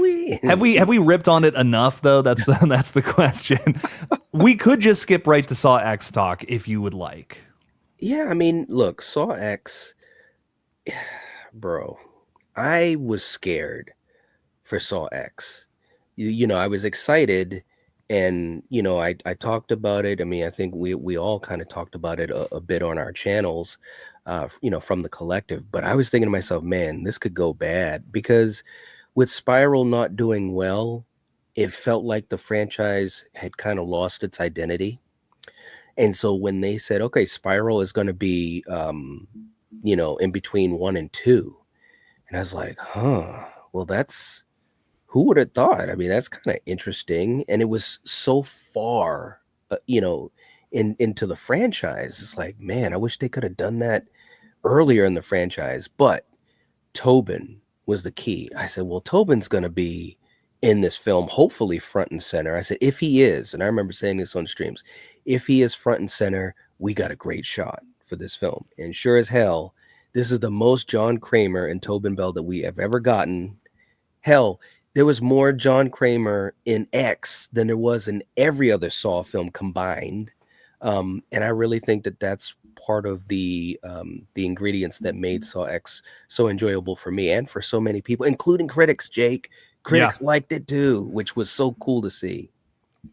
we? Have we ripped on it enough though? That's the question. We could just skip right to Saw X talk if you would like. Yeah, I mean, look, Saw X, bro, I was scared for Saw X. I was excited, and I talked about it. I mean, I think we all kind of talked about it a bit on our channels, from the collective. But I was thinking to myself, man, this could go bad, because with Spiral not doing well, it felt like the franchise had kind of lost its identity. And so when they said, okay, Spiral is going to be, in between 1 and 2, and I was like, huh, well, who would have thought? I mean, that's kind of interesting. And it was so far, into the franchise. It's like, man, I wish they could have done that earlier in the franchise. But Tobin was the key. I said, well, Tobin's going to be in this film, hopefully front and center. I said, if he is, and I remember saying this on streams, if he is front and center, we got a great shot for this film. And sure as hell, this is the most John Kramer and Tobin Bell that we have ever gotten. Hell, there was more John Kramer in X than there was in every other Saw film combined. And I really think that that's part of the ingredients that made Saw X so enjoyable for me and for so many people, including critics, Jake. Critics liked it too, which was so cool to see.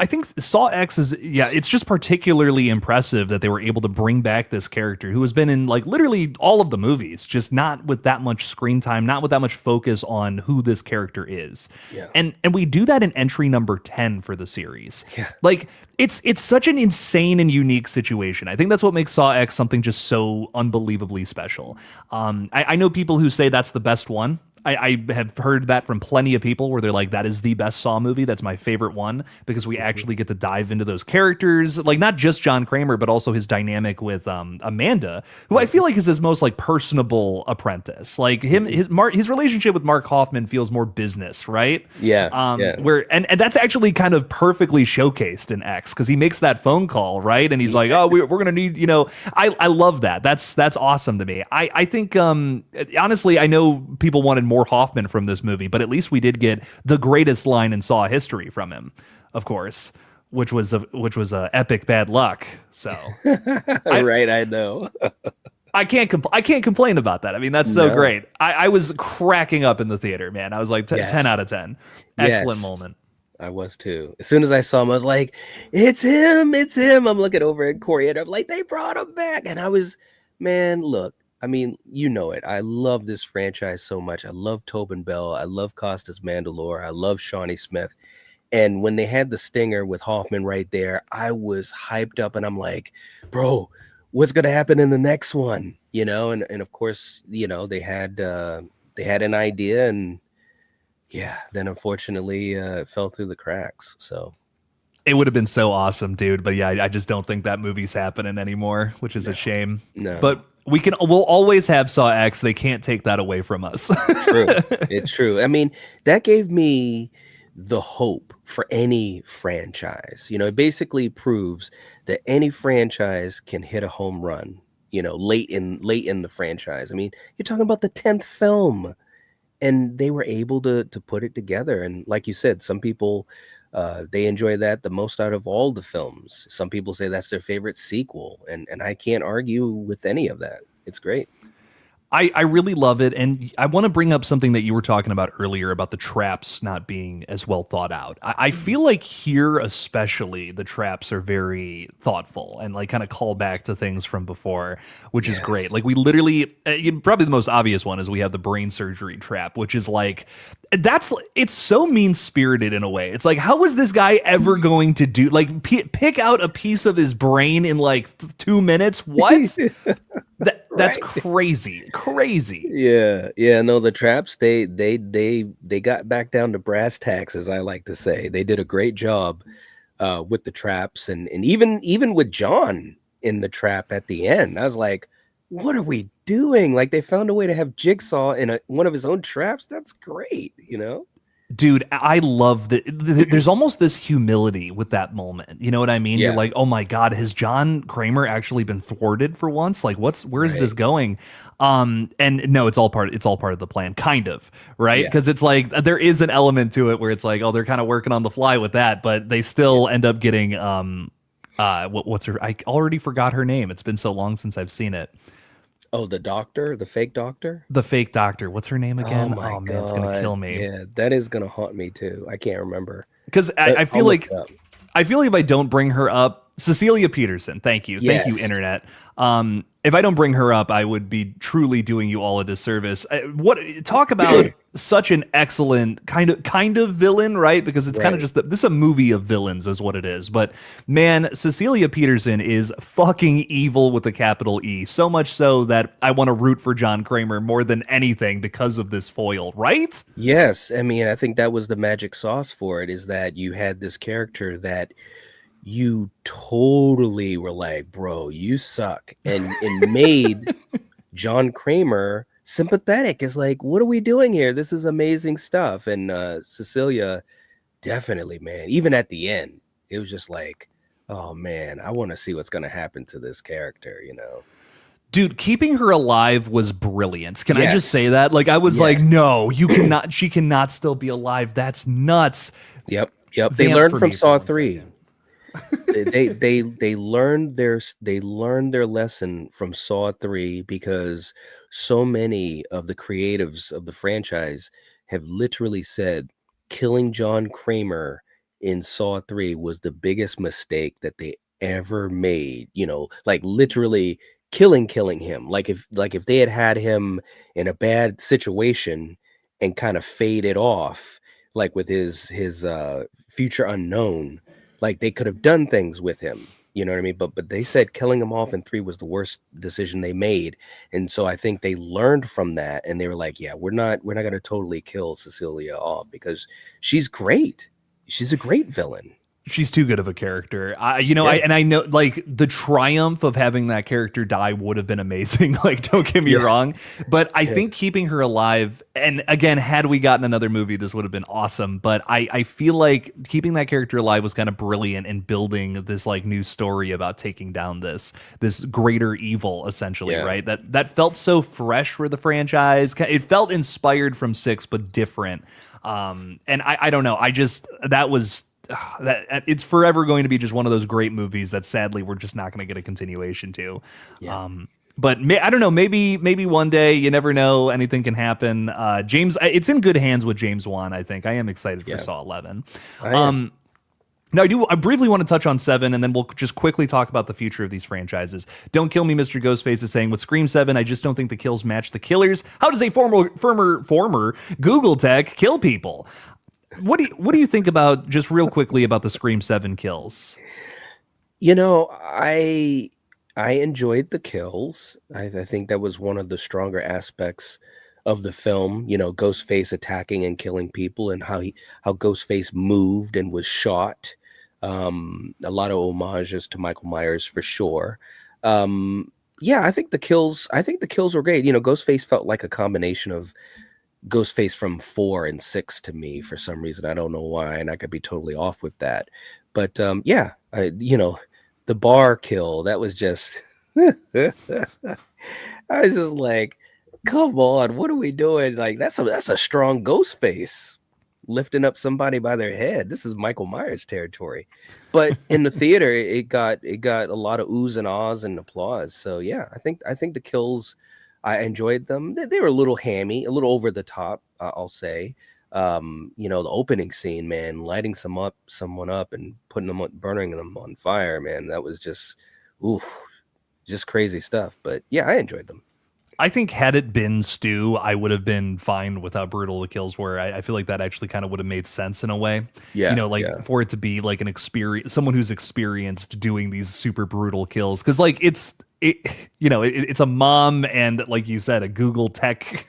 I think Saw X is, yeah, it's just particularly impressive that they were able to bring back this character who has been in like literally all of the movies, just not with that much screen time, not with that much focus on who this character is. Yeah. And we do that in entry number 10 for the series. Yeah. Like it's such an insane and unique situation. I think that's what makes Saw X something just so unbelievably special. I know people who say that's the best one. I have heard that from plenty of people where they're like, that is the best Saw movie. That's my favorite one because we actually get to dive into those characters, like not just John Kramer, but also his dynamic with Amanda, who I feel like is his most like personable apprentice. Like his relationship with Mark Hoffman feels more business, right? Yeah. Yeah. Where and that's actually kind of perfectly showcased in X because he makes that phone call, right? And he's like, oh, we're gonna need, I love that. That's awesome to me. I think honestly, I know people wanted more Hoffman from this movie, but at least we did get the greatest line in Saw history from him, of course, which was a epic bad luck. So Right, I know. I can't complain about that. I mean, that's so great. I was cracking up in the theater, man. I was like 10 out of 10. Excellent moment. I was too. As soon as I saw him, I was like, it's him, it's him. I'm looking over at Corey and I'm like, they brought him back. And I was, man, look, I mean, you know it. I love this franchise so much. I love Tobin Bell. I love Costas Mandylor. I love Shawnee Smith. And when they had the stinger with Hoffman right there, I was hyped up and I'm like, bro, what's going to happen in the next one? And of course, they had an idea and yeah, then unfortunately it fell through the cracks. So it would have been so awesome, dude. But yeah, I just don't think that movie's happening anymore, which is a shame. No. But we'll always have Saw X. They can't take that away from us. True. It's true. I mean, that gave me the hope for any franchise. It basically proves that any franchise can hit a home run, late in the franchise. I mean, you're talking about the 10th film and they were able to put it together. And like you said, some people they enjoy that the most out of all the films. Some people say that's their favorite sequel, and I can't argue with any of that. It's great. I really love it. And I want to bring up something that you were talking about earlier about the traps not being as well thought out. I feel like here, especially, the traps are very thoughtful and like kind of call back to things from before, which is great. Like we literally, probably the most obvious one is we have the brain surgery trap, which is like, it's so mean spirited in a way. It's like, how is this guy ever going to do like pick out a piece of his brain in like 2 minutes? What? That's crazy. Yeah. No, the traps, they got back down to brass tacks, as I like to say. They did a great job with the traps, and even with John in the trap at the end. I was like, what are we doing? Like, they found a way to have Jigsaw in one of his own traps. That's great, Dude, I love that. There's almost this humility with that moment. You know what I mean? Yeah. You're like, oh my God, has John Kramer actually been thwarted for once? Like, where is this going? And no, it's all part of the plan, kind of, right? Because it's like there is an element to it where it's like, oh, they're kind of working on the fly with that, but they still end up getting what's her? I already forgot her name. It's been so long since I've seen it. Oh, the doctor, the fake doctor? The fake doctor. What's her name again? Oh, man, it's going to kill me. Yeah, that is going to haunt me too. I can't remember. Because I feel like if I don't bring her up, Cecilia Peterson, thank you. Thank you, internet. If I don't bring her up, I would be truly doing you all a disservice. Talk about such an excellent kind of villain, right? Because it's kind of just this is a movie of villains, is what it is. But man, Cecilia Peterson is fucking evil with a capital E. So much so that I want to root for John Kramer more than anything because of this foil, right? Yes, I mean, I think that was the magic sauce for it. Is that you had this character that you totally were like, bro, you suck, and made John Kramer sympathetic. Is like, what are we doing here? This is amazing stuff. And Cecilia, definitely, man. Even at the end, it was just like, oh man, I want to see what's going to happen to this character, Dude, keeping her alive was brilliant. Can I just say that? Like, I was like, no, you cannot. She cannot still be alive. That's nuts. Yep. They learned from Saw 3. they learned their lesson from Saw 3, because so many of the creatives of the franchise have literally said killing John Kramer in Saw 3 was the biggest mistake that they ever made, like literally killing him. Like if they had him in a bad situation and kind of faded off, like with his future unknown, like they could have done things with him. You know what I mean? But they said killing him off in 3 was the worst decision they made. And so I think they learned from that and they were like, yeah, we're not gonna totally kill Cecilia off because she's great. She's a great villain. She's too good of a character. Yeah. I know like the triumph of having that character die would have been amazing. Like, don't get me Yeah. wrong, but I Yeah. think keeping her alive, and again, had we gotten another movie, this would have been awesome. But I feel like keeping that character alive was kind of brilliant in building this like new story about taking down this greater evil, essentially, Yeah. right? That felt so fresh for the franchise. It felt inspired from 6, but different. And I don't know. I just that was that it's forever going to be just one of those great movies that sadly we're just not going to get a continuation to. Yeah. But I don't know. Maybe one day. You never know. Anything can happen. James, it's in good hands with James Wan. I think I am excited for Yeah. Saw 11. I am. Now, I briefly want to touch on 7, and then we'll just quickly talk about the future of these franchises. Don't Kill Me, Mr. Ghostface is saying, with Scream 7, I just don't think the kills match the killers. How does a former Google tech kill people? What do you think about, just real quickly, about the Scream 7 kills? You know, I enjoyed the kills. I think that was one of the stronger aspects of the film, Ghostface attacking and killing people and how Ghostface moved and was shot. A lot of homages to Michael Myers for sure. Yeah, I think the kills were great. Ghostface felt like a combination of Ghostface from 4 and 6 to me for some reason. I don't know why, and I could be totally off with that. But yeah, the bar kill, that was just I was just like, come on, what are we doing? Like that's a strong Ghostface lifting up somebody by their head. This is Michael Myers territory. But in the theater, it got a lot of oohs and ahs and applause. So yeah, I think the kills, I enjoyed them. They were a little hammy, a little over the top, I'll say. The opening scene, man, lighting someone up and burning them on fire, man, that was just, oof, just crazy stuff. But yeah, I enjoyed them. I think had it been Stu, I would have been fine with how brutal the kills were. I feel like that actually kind of would have made sense in a way. Yeah, Like for it to be like an experience, someone who's experienced doing these super brutal kills, because like it's a mom and, like you said, a Google tech.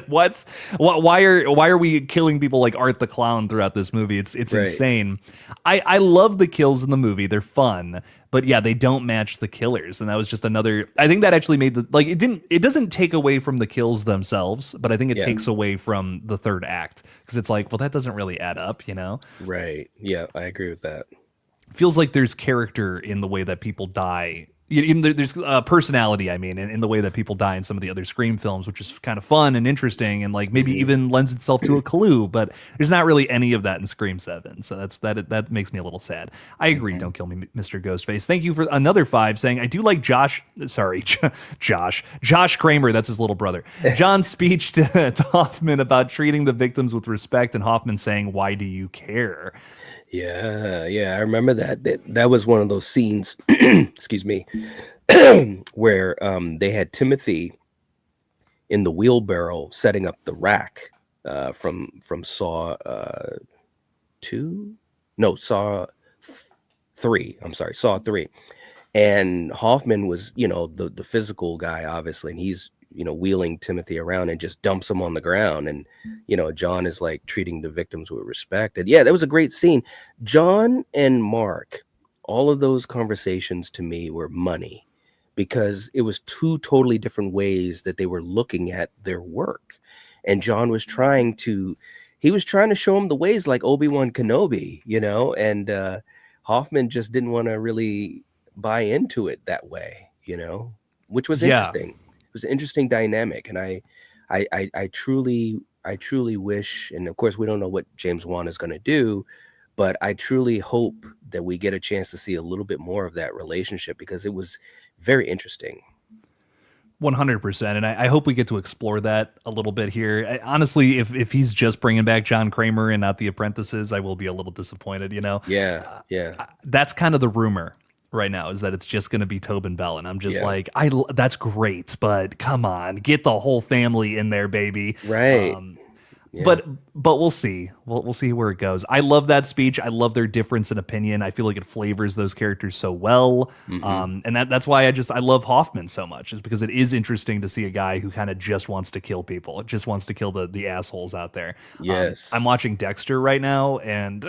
Why are we killing people like Art the Clown throughout this movie? It's right. insane. I love the kills in the movie. They're fun. But yeah, they don't match the killers, and that was just another. I think that actually made it doesn't take away from the kills themselves, but I think it Yeah. takes away from the third act, because it's like, well, that doesn't really add up, Right. Yeah, I agree with that. Feels like there's character in the way that people die. There's personality, I mean, in the way that people die in some of the other Scream films, which is kind of fun and interesting, and like maybe even lends itself to a clue. But there's not really any of that in Scream 7, so that makes me a little sad. I agree. Don't kill me, Mr. Ghostface. Thank you for another 5 saying, I do like Josh. Sorry, Josh Kramer. That's his little brother. John's speech to Hoffman about treating the victims with respect, and Hoffman saying, "Why do you care?" Yeah, I remember that. That was one of those scenes, excuse me, where they had Timothy in the wheelbarrow setting up the rack from Saw 2? No, Saw 3. I'm sorry, Saw 3. And Hoffman was, the physical guy, obviously, and he's, wheeling Timothy around and just dumps him on the ground. And, John is like treating the victims with respect. And yeah, that was a great scene. John and Mark, all of those conversations to me were money, because it was 2 totally different ways that they were looking at their work. And John was trying to show him the ways like Obi-Wan Kenobi, and Hoffman just didn't want to really buy into it that way, which was Yeah. interesting. It was an interesting dynamic, and I truly wish, and of course we don't know what James Wan is going to do, but I truly hope that we get a chance to see a little bit more of that relationship, because it was very interesting. 100%, and I hope we get to explore that a little bit here. Honestly, if he's just bringing back John Kramer and not the apprentices, I will be a little disappointed. Yeah, yeah, That's kind of the rumor right now, is that it's just going to be Tobin Bell, and I'm just yeah. like, that's great, but come on, get the whole family in there, baby. Right. Yeah. but but we'll see. We'll see where it goes. I love that speech. I love their difference in opinion. I feel like it flavors those characters so well. Hmm. And that's why I love Hoffman so much, is because it is interesting to see a guy who kind of just wants to kill people, just wants to kill the assholes out there. I'm Yes. watching Dexter right now, and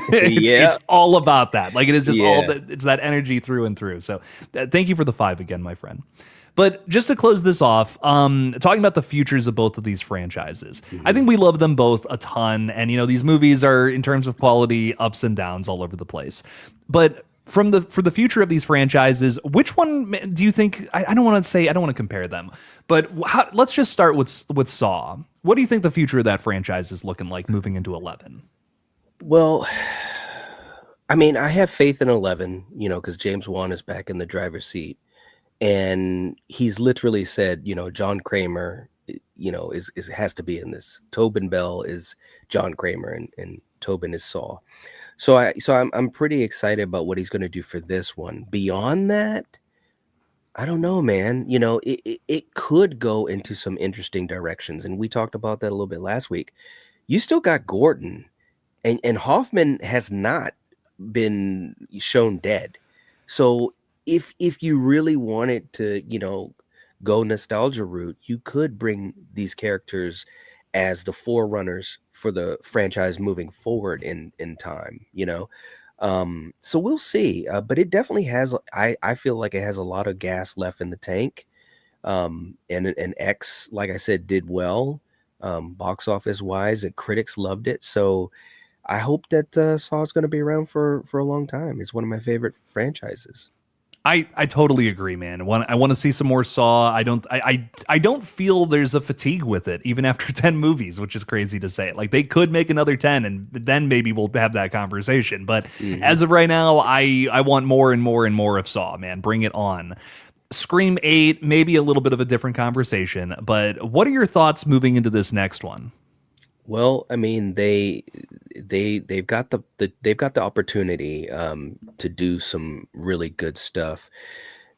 it's Yeah. it's all about that. Like, it is just all Yeah. that. It's that energy through and through. So thank you for the 5 again, my friend. But just to close this off, talking about the futures of both of these franchises, I Hmm. think we love them both a ton. And, these movies are, in terms of quality, ups and downs all over the place. But for the future of these franchises, which one do you think? I don't want to say, I don't want to compare them, but let's just start with Saw. What do you think the future of that franchise is looking like moving into 11? Well, I mean, I have faith in 11, because James Wan is back in the driver's seat. And he's literally said, John Kramer, is has to be in this. Tobin Bell is John Kramer, and Tobin is Saul. So I'm pretty excited about what he's going to do for this one. Beyond that, I don't know, man. It could go into some interesting directions, and we talked about that a little bit last week. You still got Gordon, and Hoffman has not been shown dead. So if you really wanted to, go nostalgia route, you could bring these characters as the forerunners for the franchise moving forward in time, so we'll see. But it definitely has, I feel like it has a lot of gas left in the tank. And X, like I said, did well, box office wise, and critics loved it. So I hope that Saw is going to be around for a long time. It's one of my favorite franchises. I totally agree, man. I want to see some more Saw. I don't feel there's a fatigue with it, even after 10 movies, which is crazy to say. Like, they could make another 10, and then maybe we'll have that conversation. But Hmm. as of right now, I want more and more and more of Saw, man. Bring it on. Scream 8, maybe a little bit of a different conversation. But what are your thoughts moving into this next one? Well, I mean, they've got they've got the opportunity to do some really good stuff.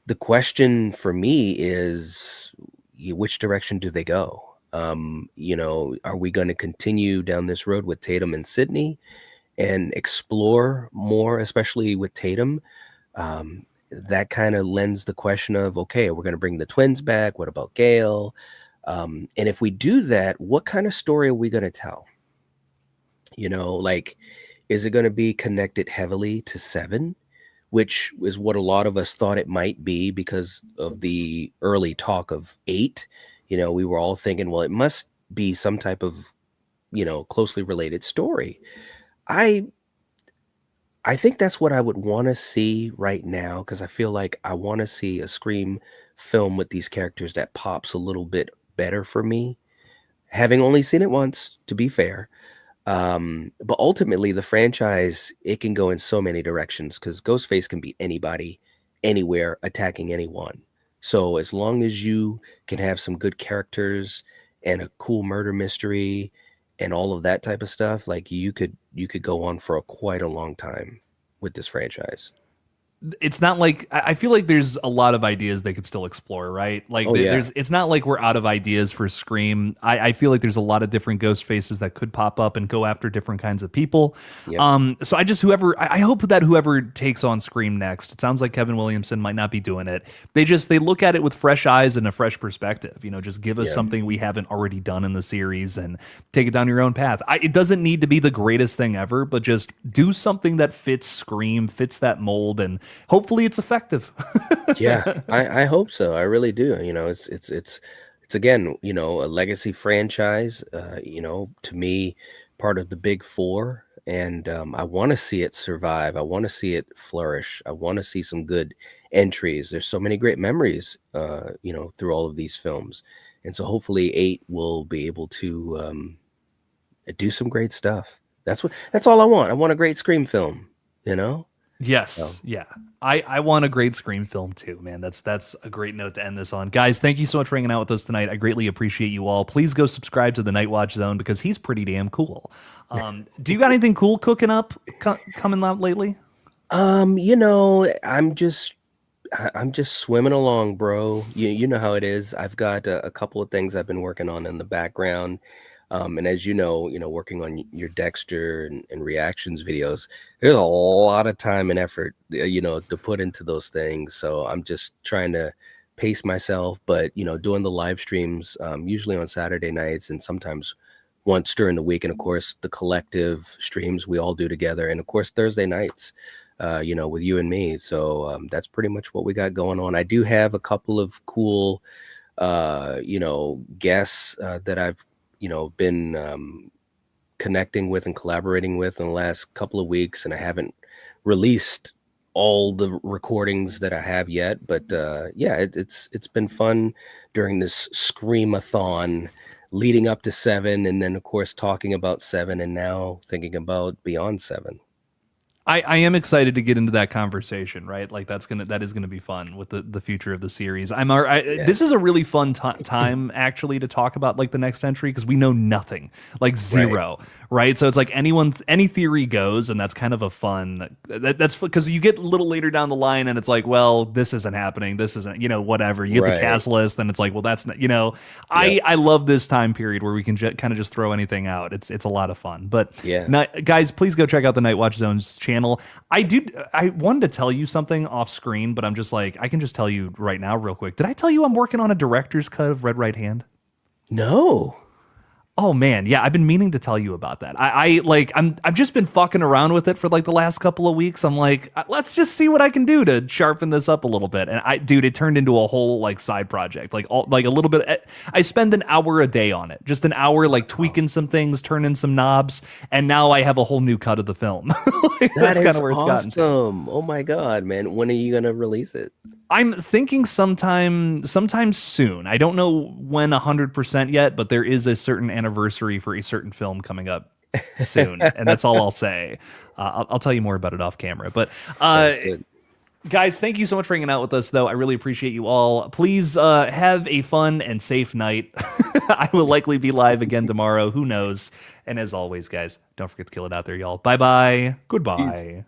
The question for me is, which direction do they go? Are we going to continue down this road with Tatum and Sydney and explore more, especially with Tatum? That kind of lends the question of, okay, we're going to bring the twins back. What about Gail? And if we do that, what kind of story are we going to tell? Like, is it going to be connected heavily to Seven, which is what a lot of us thought it might be because of the early talk of Eight? We were all thinking, well, it must be some type of, closely related story. I I think that's what I would want to see right now, because I feel like I want to see a Scream film with these characters that pops a little bit better for me. Having only seen it once, to be fair. But ultimately, the franchise, it can go in so many directions because Ghostface can be anybody, anywhere, attacking anyone. So as long as you can have some good characters and a cool murder mystery and all of that type of stuff, like you could go on for quite a long time with this franchise. It's not like I feel like there's a lot of ideas they could still explore, right? Like, Oh yeah. there's it's not like we're out of ideas for Scream. I feel like there's a lot of different ghost faces that could pop up and go after different kinds of people. Yep. So I hope that whoever takes on Scream next, it sounds like Kevin Williamson might not be doing it. They look at it with fresh eyes and a fresh perspective. Just give us Yeah. something we haven't already done in the series and take it down your own path. It doesn't need to be the greatest thing ever, but just do something that fits Scream, fits that mold, and hopefully it's effective. Yeah, I hope so. I really do. It's again, a legacy franchise. To me, part of the big four, and I want to see it survive. I want to see it flourish. I want to see some good entries. There's so many great memories, through all of these films, and so hopefully eight will be able to do some great stuff. That's all I want. I want a great Scream film. You know. So Yes, yeah. I want a great Scream film too, man. That's a great note to end this on. Guys, thank you so much for hanging out with us tonight. I greatly appreciate you all. Please go subscribe to the Night Watch Zone because he's pretty damn cool. Do you got anything cool cooking up coming out lately? I'm just swimming along, bro. You know how it is. I've got a couple of things I've been working on in the background. And as working on your Dexter and reactions videos, there's a lot of time and effort, to put into those things. So I'm just trying to pace myself, but doing the live streams, usually on Saturday nights and sometimes once during the week. And of course, the collective streams we all do together. And of course, Thursday nights with you and me. So that's pretty much what we got going on. I do have a couple of cool, guests that I've, been connecting with and collaborating with in the last couple of weeks, and I haven't released all the recordings that I have yet. But yeah, it's been fun during this Screamathon leading up to 7, and then of course talking about 7, and now thinking about Beyond 7. I am excited to get into that conversation, right? Like that is gonna be fun with the future of the series. Yeah. This is a really fun time actually to talk about like the next entry because we know nothing, like Right. zero, right? So it's like any theory goes, and that's kind of a fun. That's because you get a little later down the line, and it's like, well, this isn't happening, this isn't, whatever. You get the Right. cast list, and it's like, well, that's not, Yep. I love this time period where we can kind of just throw anything out. It's a lot of fun, but. Yeah. Guys, please go check out the Night Watch Zone's channel. I wanted to tell you something off screen, but I'm just like, I can just tell you right now, real quick. Did I tell you I'm working on a director's cut of Red Right Hand? No. Oh man, yeah, I've been meaning to tell you about that. I've just been fucking around with it for like the last couple of weeks. I'm like, let's just see what I can do to sharpen this up a little bit. And dude, it turned into a whole like side project, like a little bit. I spend an hour a day on it, just an hour like tweaking some things, turning some knobs, and now I have a whole new cut of the film. That That's kind is of where it's gotten to. awesome. Oh my God, man. When are you gonna release it? I'm thinking sometime soon. I don't know when 100% yet, but there is a certain anniversary for a certain film coming up soon, and that's all I'll say. I'll tell you more about it off camera. But Sounds good. guys, thank you so much for hanging out with us, though. I really appreciate you all. Please have a fun and safe night. I will likely be live again tomorrow. Who knows? And as always, guys, don't forget to kill it out there, y'all. Bye bye. Peace. Goodbye.